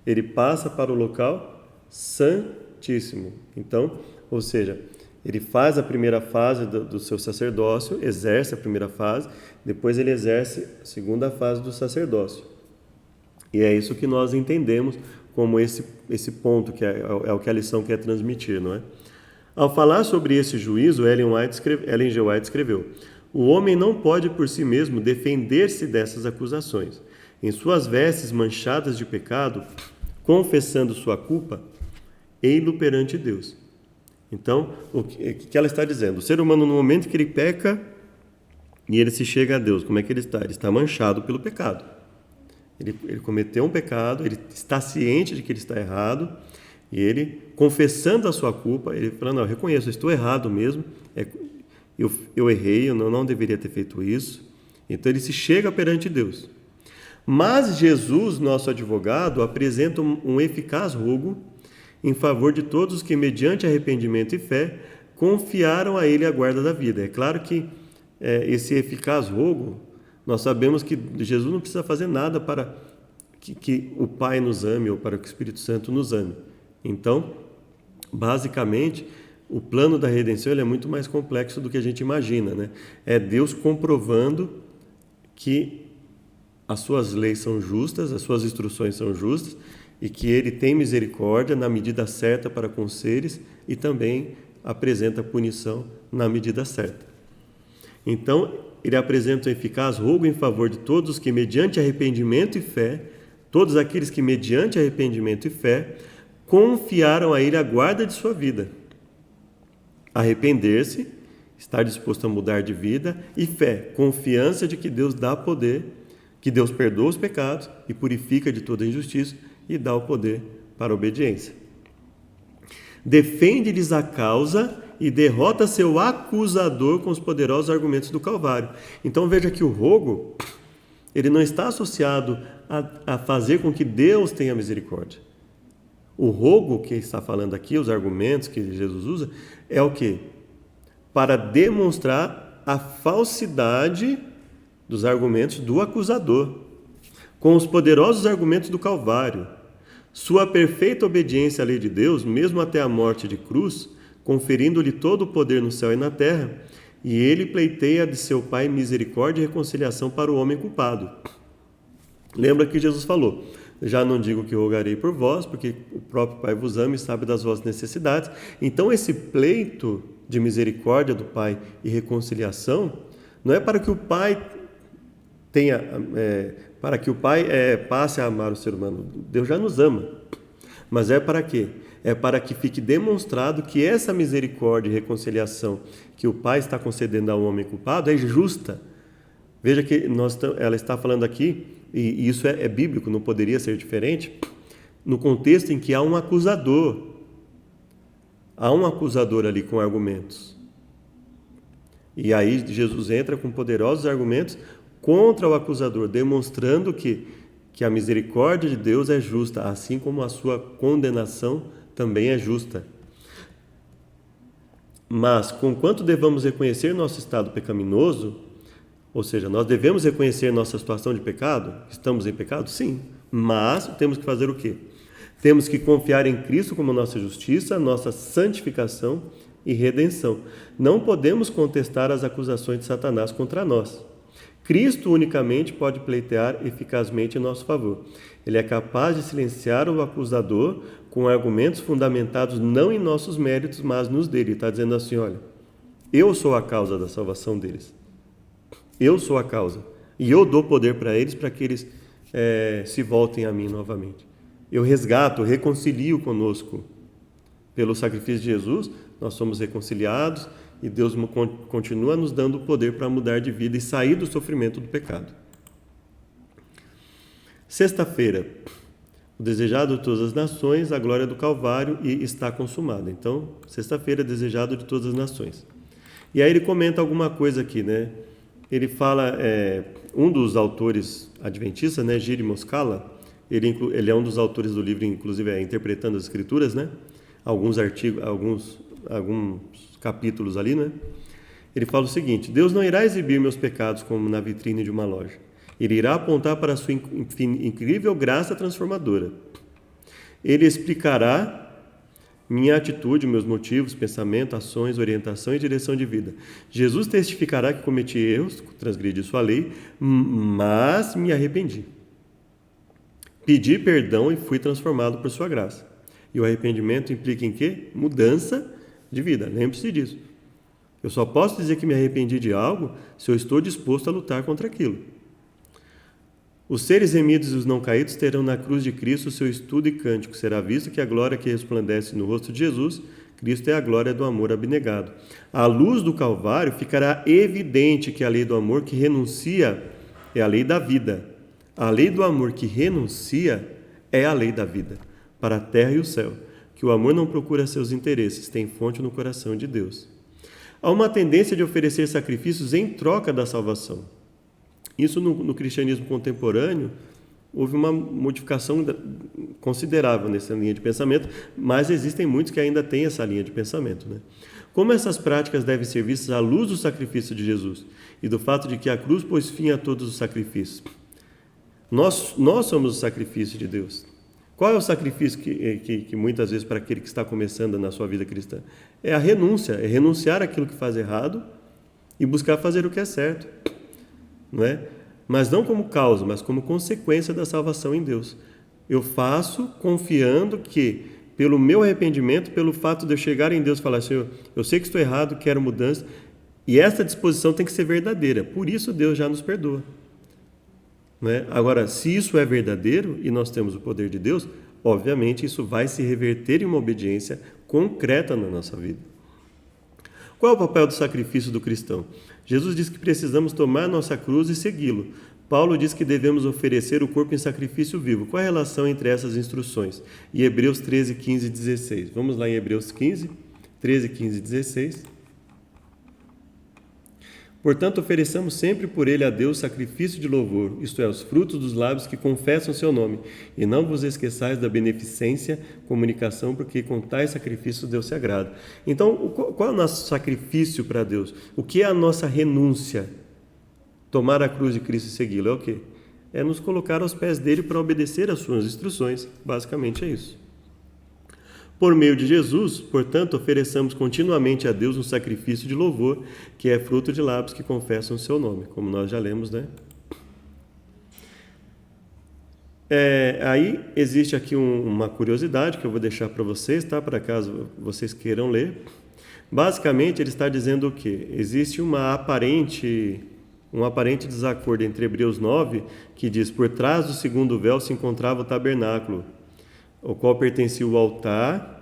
ele passa para o local santíssimo. Então, ou seja, ele faz a primeira fase do seu sacerdócio, exerce a primeira fase, depois ele exerce a segunda fase do sacerdócio. E é isso que nós entendemos como esse ponto, que é o que a lição quer transmitir, não é? Ao falar sobre esse juízo, Ellen G. White escreveu: o homem não pode por si mesmo defender-se dessas acusações. Em suas vestes manchadas de pecado, confessando sua culpa, ei-lo perante Deus. Então, o que ela está dizendo? O ser humano, no momento que ele peca e ele se chega a Deus, como é que ele está? Ele está manchado pelo pecado. Ele cometeu um pecado, ele está ciente de que ele está errado, e ele, confessando a sua culpa, ele fala, não, eu reconheço, eu estou errado mesmo, eu errei, eu não deveria ter feito isso. Então ele se chega perante Deus. Mas Jesus, nosso advogado, apresenta um eficaz rogo em favor de todos os que, mediante arrependimento e fé, confiaram a ele a guarda da vida. É claro que esse eficaz rogo, nós sabemos que Jesus não precisa fazer nada para que o Pai nos ame ou para que o Espírito Santo nos ame. Então, basicamente, o plano da redenção ele é muito mais complexo do que a gente imagina, né? É Deus comprovando que as suas leis são justas, as suas instruções são justas, e que ele tem misericórdia na medida certa para com os seres e também apresenta punição na medida certa. Então, ele apresenta um eficaz rogo em favor de todos que, mediante arrependimento e fé, todos aqueles que, mediante arrependimento e fé, confiaram a ele a guarda de sua vida. Arrepender-se, estar disposto a mudar de vida, e fé, confiança de que Deus dá poder, que Deus perdoa os pecados e purifica de toda injustiça e dá o poder para a obediência. Defende-lhes a causa e derrota seu acusador com os poderosos argumentos do Calvário. Então veja que o rogo, ele não está associado a fazer com que Deus tenha misericórdia. O rogo que está falando aqui, os argumentos que Jesus usa, é o quê? Para demonstrar a falsidade dos argumentos do acusador, com os poderosos argumentos do Calvário. Sua perfeita obediência à lei de Deus, mesmo até a morte de cruz, conferindo-lhe todo o poder no céu e na terra, e ele pleiteia de seu Pai misericórdia e reconciliação para o homem culpado. Lembra que Jesus falou: já não digo que rogarei por vós, porque o próprio Pai vos ama e sabe das vossas necessidades. Então esse pleito de misericórdia do Pai e reconciliação não é para que o Pai passe a amar o ser humano. Deus já nos ama. Mas é para quê? É para que fique demonstrado que essa misericórdia e reconciliação que o Pai está concedendo ao homem culpado é justa. Veja que ela está falando aqui, e isso é bíblico, não poderia ser diferente, no contexto em que há um acusador. Há um acusador ali com argumentos. E aí Jesus entra com poderosos argumentos contra o acusador, demonstrando que a misericórdia de Deus é justa, assim como a sua condenação também é justa. Mas, conquanto devamos reconhecer nosso estado pecaminoso, ou seja, nós devemos reconhecer nossa situação de pecado, estamos em pecado? Sim, mas temos que fazer o quê? Temos que confiar em Cristo como nossa justiça, nossa santificação e redenção. Não podemos contestar as acusações de Satanás contra nós. Cristo unicamente pode pleitear eficazmente em nosso favor. Ele é capaz de silenciar o acusador com argumentos fundamentados não em nossos méritos, mas nos dele. Ele está dizendo assim: olha, eu sou a causa da salvação deles. Eu sou a causa. E eu dou poder para eles que eles se voltem a mim novamente. Eu resgato, reconcilio conosco. Pelo sacrifício de Jesus, nós somos reconciliados e Deus continua nos dando o poder para mudar de vida e sair do sofrimento do pecado. Sexta-feira, o desejado de todas as nações, a glória do Calvário e está consumada. Então, sexta-feira, desejado de todas as nações. E aí ele comenta alguma coisa aqui, né? Ele fala, um dos autores adventistas, né, Giri Moscala, ele é um dos autores do livro, inclusive, Interpretando as Escrituras, né? Alguns artigos, alguns capítulos ali, né? Ele fala o seguinte: Deus não irá exibir meus pecados como na vitrine de uma loja. Ele irá apontar para a sua incrível graça transformadora. Ele explicará minha atitude, meus motivos, pensamento, ações, orientação e direção de vida. Jesus testificará que cometi erros, transgredi sua lei, mas me arrependi. Pedi perdão e fui transformado por sua graça. E o arrependimento implica em quê? Mudança de vida. Lembre-se disso. Eu só posso dizer que me arrependi de algo se eu estou disposto a lutar contra aquilo. Os seres remidos e os não caídos terão na cruz de Cristo o seu estudo e cântico. Será visto que a glória que resplandece no rosto de Jesus, Cristo é a glória do amor abnegado. À luz do Calvário ficará evidente que a lei do amor que renuncia é a lei da vida. A lei do amor que renuncia é a lei da vida, para a terra e o céu, que o amor não procura seus interesses, tem fonte no coração de Deus. Há uma tendência de oferecer sacrifícios em troca da salvação. Isso no cristianismo contemporâneo, houve uma modificação considerável nessa linha de pensamento, mas existem muitos que ainda têm essa linha de pensamento, né? Como essas práticas devem ser vistas à luz do sacrifício de Jesus e do fato de que a cruz pôs fim a todos os sacrifícios? Nós somos o sacrifício de Deus. Qual é o sacrifício que muitas vezes para aquele que está começando na sua vida cristã? É a renúncia, é renunciar àquilo que faz errado e buscar fazer o que é certo, não é? mas não como causa, mas como consequência da salvação em Deus. Eu faço confiando que, pelo meu arrependimento, pelo fato de eu chegar em Deus e falar, Senhor, eu sei que estou errado, quero mudança, e essa disposição tem que ser verdadeira. Por isso Deus já nos perdoa. Né? Agora, se isso é verdadeiro e nós temos o poder de Deus, obviamente isso vai se reverter em uma obediência concreta na nossa vida. Qual é o papel do sacrifício do cristão? Jesus diz que precisamos tomar nossa cruz e segui-lo. Paulo diz que devemos oferecer o corpo em sacrifício vivo. Qual é a relação entre essas instruções? Em Hebreus 13, 15 e 16. Vamos lá em Hebreus 15, 13, 15 e 16. Portanto, ofereçamos sempre por ele a Deus sacrifício de louvor, isto é, os frutos dos lábios que confessam seu nome. E não vos esqueçais da beneficência, comunicação, porque com tais sacrifícios Deus se agrada. Então, qual é o nosso sacrifício para Deus? O que é a nossa renúncia? Tomar a cruz de Cristo e segui-lo é o quê? É nos colocar aos pés dele para obedecer às suas instruções. Basicamente é isso. Por meio de Jesus, portanto, ofereçamos continuamente a Deus um sacrifício de louvor, que é fruto de lábios que confessam o seu nome, como nós já lemos, né? Aí existe aqui uma curiosidade que eu vou deixar para vocês, tá? Para caso vocês queiram ler. Basicamente, ele está dizendo o quê? Existe um aparente desacordo entre Hebreus 9, que diz, por trás do segundo véu se encontrava o tabernáculo, o qual pertencia o altar,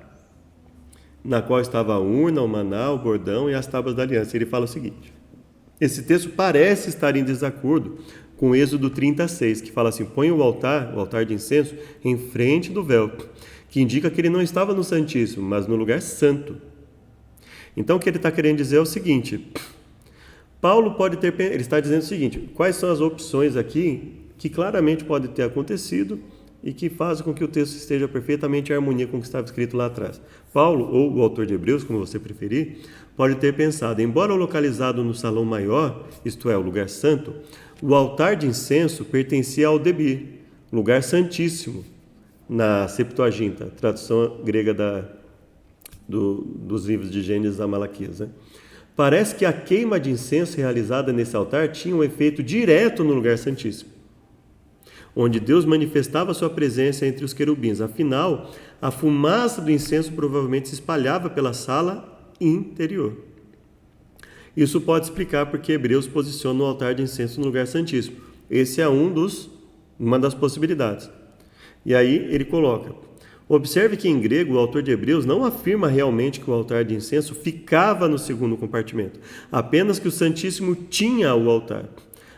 na qual estava a urna, o maná, o bordão e as tábuas da aliança. Ele fala o seguinte, esse texto parece estar em desacordo com Êxodo 36, que fala assim, põe o altar de incenso, em frente do véu, que indica que ele não estava no Santíssimo, mas no lugar santo. Então o que ele está querendo dizer é o seguinte, ele está dizendo o seguinte, quais são as opções aqui que claramente podem ter acontecido e que fazem com que o texto esteja perfeitamente em harmonia com o que estava escrito lá atrás. Paulo, ou o autor de Hebreus, como você preferir, pode ter pensado, embora localizado no salão maior, isto é, o lugar santo, o altar de incenso pertencia ao Debi, lugar santíssimo, na Septuaginta, tradução grega dos livros de Gênesis a Malaquias. Né? Parece que a queima de incenso realizada nesse altar tinha um efeito direto no lugar santíssimo, onde Deus manifestava sua presença entre os querubins. Afinal, a fumaça do incenso provavelmente se espalhava pela sala interior. Isso pode explicar porque Hebreus posiciona o altar de incenso no lugar santíssimo. Esse é uma das possibilidades. E aí ele coloca, observe que em grego o autor de Hebreus não afirma realmente que o altar de incenso ficava no segundo compartimento, apenas que o Santíssimo tinha o altar.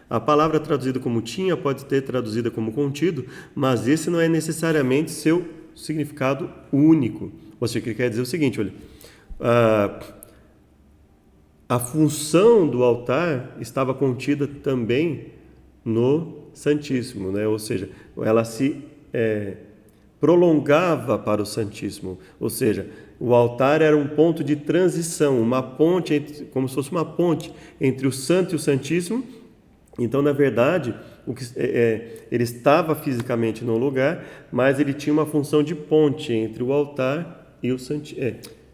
A palavra traduzida como tinha pode ter traduzida como contido, mas esse não é necessariamente seu significado único. Ou seja, ele quer dizer o seguinte, olha, a função do altar estava contida também no Santíssimo, né? Ou seja, ela se prolongava para o Santíssimo, ou seja, o altar era um ponto de transição, uma ponte, como se fosse uma ponte entre o Santo e o Santíssimo. Então, na verdade, ele estava fisicamente no lugar, mas ele tinha uma função de ponte entre o altar e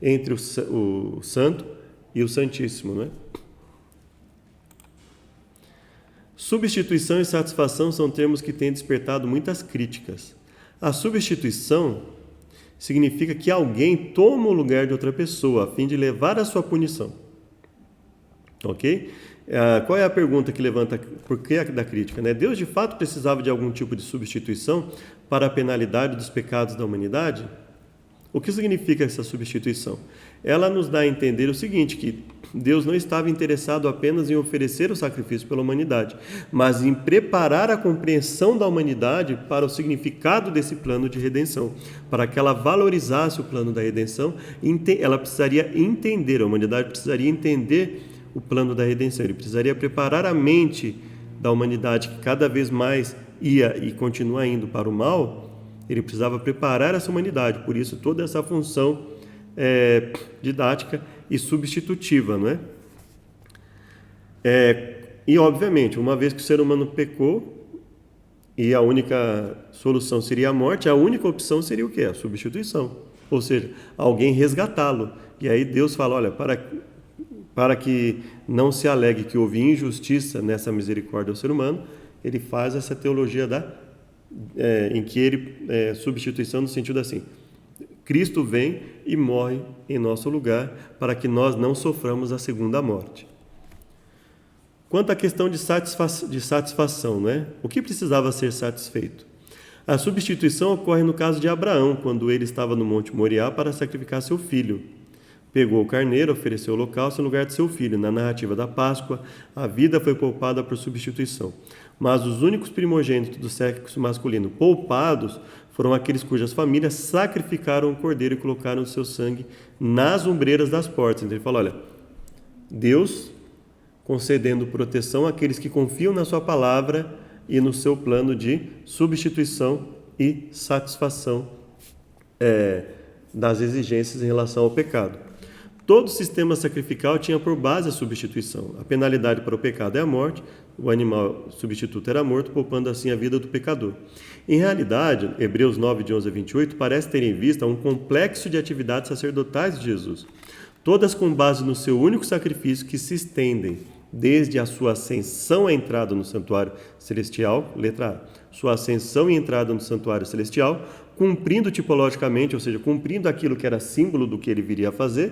entre o Santo e o Santíssimo, né? Substituição e satisfação são termos que têm despertado muitas críticas. A substituição significa que alguém toma o lugar de outra pessoa a fim de levar a sua punição. Ok? Qual é a pergunta que levanta por que da crítica? Né? Deus de fato precisava de algum tipo de substituição para a penalidade dos pecados da humanidade? O que significa essa substituição? Ela nos dá a entender o seguinte, que Deus não estava interessado apenas em oferecer o sacrifício pela humanidade, mas em preparar a compreensão da humanidade para o significado desse plano de redenção. Para que ela valorizasse o plano da redenção, ela precisaria entender, a humanidade precisaria entender o plano da redenção. Ele precisaria preparar a mente da humanidade, que cada vez mais ia e continua indo para o mal. Ele precisava preparar essa humanidade, por isso toda essa função didática e substitutiva, não é? E obviamente, uma vez que o ser humano pecou e a única solução seria a morte, a única opção seria o quê? A substituição, ou seja, alguém resgatá-lo. E aí Deus fala, olha, para que não se alegue que houve injustiça nessa misericórdia ao ser humano, ele faz essa teologia em que ele substituição no sentido assim: Cristo vem e morre em nosso lugar para que nós não soframos a segunda morte. Quanto à questão de satisfação, né? O que precisava ser satisfeito? A substituição ocorre no caso de Abraão, quando ele estava no Monte Moriá para sacrificar seu filho. Pegou o carneiro, ofereceu o holocausto em lugar de seu filho. Na narrativa da Páscoa, a vida foi poupada por substituição. Mas os únicos primogênitos do sexo masculino poupados foram aqueles cujas famílias sacrificaram o cordeiro e colocaram o seu sangue nas ombreiras das portas. Então ele fala, olha, Deus concedendo proteção àqueles que confiam na sua palavra e no seu plano de substituição e satisfação das exigências em relação ao pecado. Todo sistema sacrificial tinha por base a substituição. A penalidade para o pecado é a morte, o animal substituto era morto, poupando assim a vida do pecador. Em realidade, Hebreus 9, de 11 a 28, parece ter em vista um complexo de atividades sacerdotais de Jesus, todas com base no seu único sacrifício que se estendem desde a sua ascensão e entrada no santuário celestial, letra A, sua ascensão e entrada no santuário celestial, cumprindo tipologicamente, ou seja, cumprindo aquilo que era símbolo do que ele viria a fazer,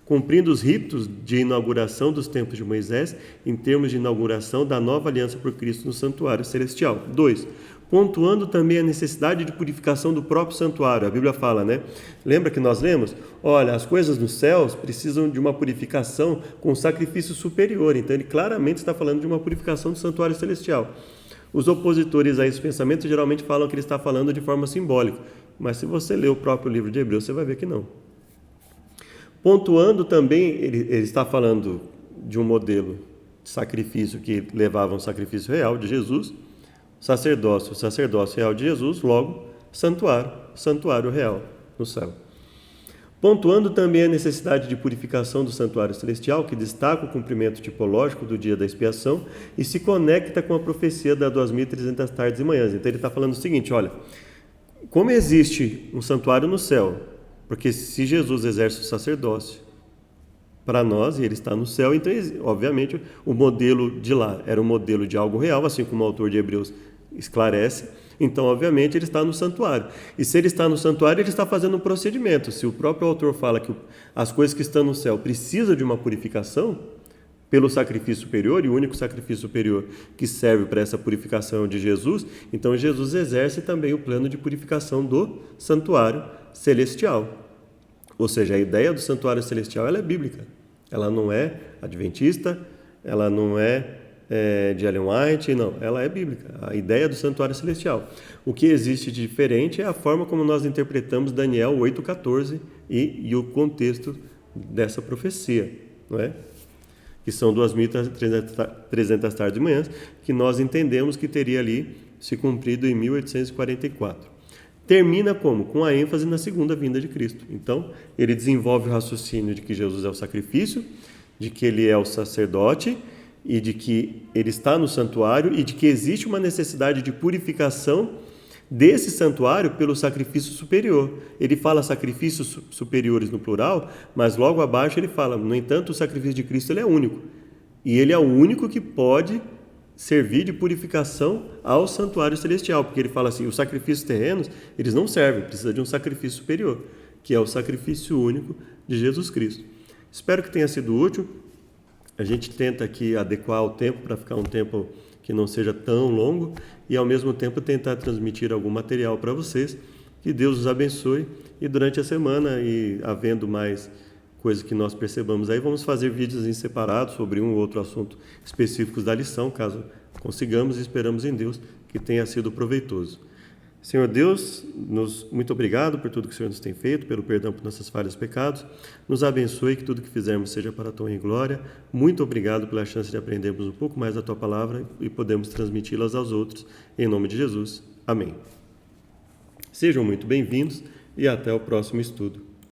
cumprindo os ritos de inauguração dos templos de Moisés, em termos de inauguração da nova aliança por Cristo no santuário celestial. 2. Pontuando também a necessidade de purificação do próprio santuário. A Bíblia fala, né? Lembra que nós lemos? Olha, as coisas nos céus precisam de uma purificação com sacrifício superior. Então, ele claramente está falando de uma purificação do santuário celestial. Os opositores a esse pensamento geralmente falam que ele está falando de forma simbólica. Mas se você ler o próprio livro de Hebreus, você vai ver que não. Pontuando também, ele está falando de um modelo de sacrifício que levava a um sacrifício real de Jesus, sacerdócio real de Jesus, logo, santuário real no céu. Pontuando também a necessidade de purificação do santuário celestial, que destaca o cumprimento tipológico do dia da expiação e se conecta com a profecia das 2.300 tardes e manhãs. Então ele está falando o seguinte, olha, como existe um santuário no céu, porque se Jesus exerce o sacerdócio para nós, e ele está no céu, então, obviamente, o modelo de lá era um modelo de algo real, assim como o autor de Hebreus esclarece. Então, obviamente, ele está no santuário. E se ele está no santuário, ele está fazendo um procedimento. Se o próprio autor fala que as coisas que estão no céu precisam de uma purificação pelo sacrifício superior, e o único sacrifício superior que serve para essa purificação é o de Jesus, então Jesus exerce também o plano de purificação do santuário celestial. Ou seja, a ideia do santuário celestial ela é bíblica. Ela não é adventista, ela não é de Ellen White, não, ela é bíblica, a ideia do santuário celestial. O que existe de diferente é a forma como nós interpretamos Daniel 8,14 e o contexto dessa profecia, não é? Que são 2.300 tardes e manhãs, que nós entendemos que teria ali se cumprido em 1844. Termina como? Com a ênfase na segunda vinda de Cristo. Então, ele desenvolve o raciocínio de que Jesus é o sacrifício, de que ele é o sacerdote, e de que ele está no santuário, e de que existe uma necessidade de purificação desse santuário pelo sacrifício superior. Ele fala sacrifícios superiores no plural, mas logo abaixo ele fala, no entanto, o sacrifício de Cristo ele é único. E ele é o único que pode servir de purificação ao santuário celestial, porque ele fala assim, os sacrifícios terrenos, eles não servem, precisa de um sacrifício superior, que é o sacrifício único de Jesus Cristo. Espero que tenha sido útil. A gente tenta aqui adequar o tempo para ficar um tempo que não seja tão longo e, ao mesmo tempo, tentar transmitir algum material para vocês. Que Deus os abençoe e durante a semana, e havendo mais coisas que nós percebamos aí, vamos fazer vídeos em separado sobre um ou outro assunto específicos da lição, caso consigamos, e esperamos em Deus que tenha sido proveitoso. Senhor Deus, muito obrigado por tudo que o Senhor nos tem feito, pelo perdão por nossas falhas e pecados. Nos abençoe, que tudo que fizermos seja para a tua honra e glória. Muito obrigado pela chance de aprendermos um pouco mais da tua palavra e podemos transmiti-las aos outros. Em nome de Jesus. Amém. Sejam muito bem-vindos e até o próximo estudo.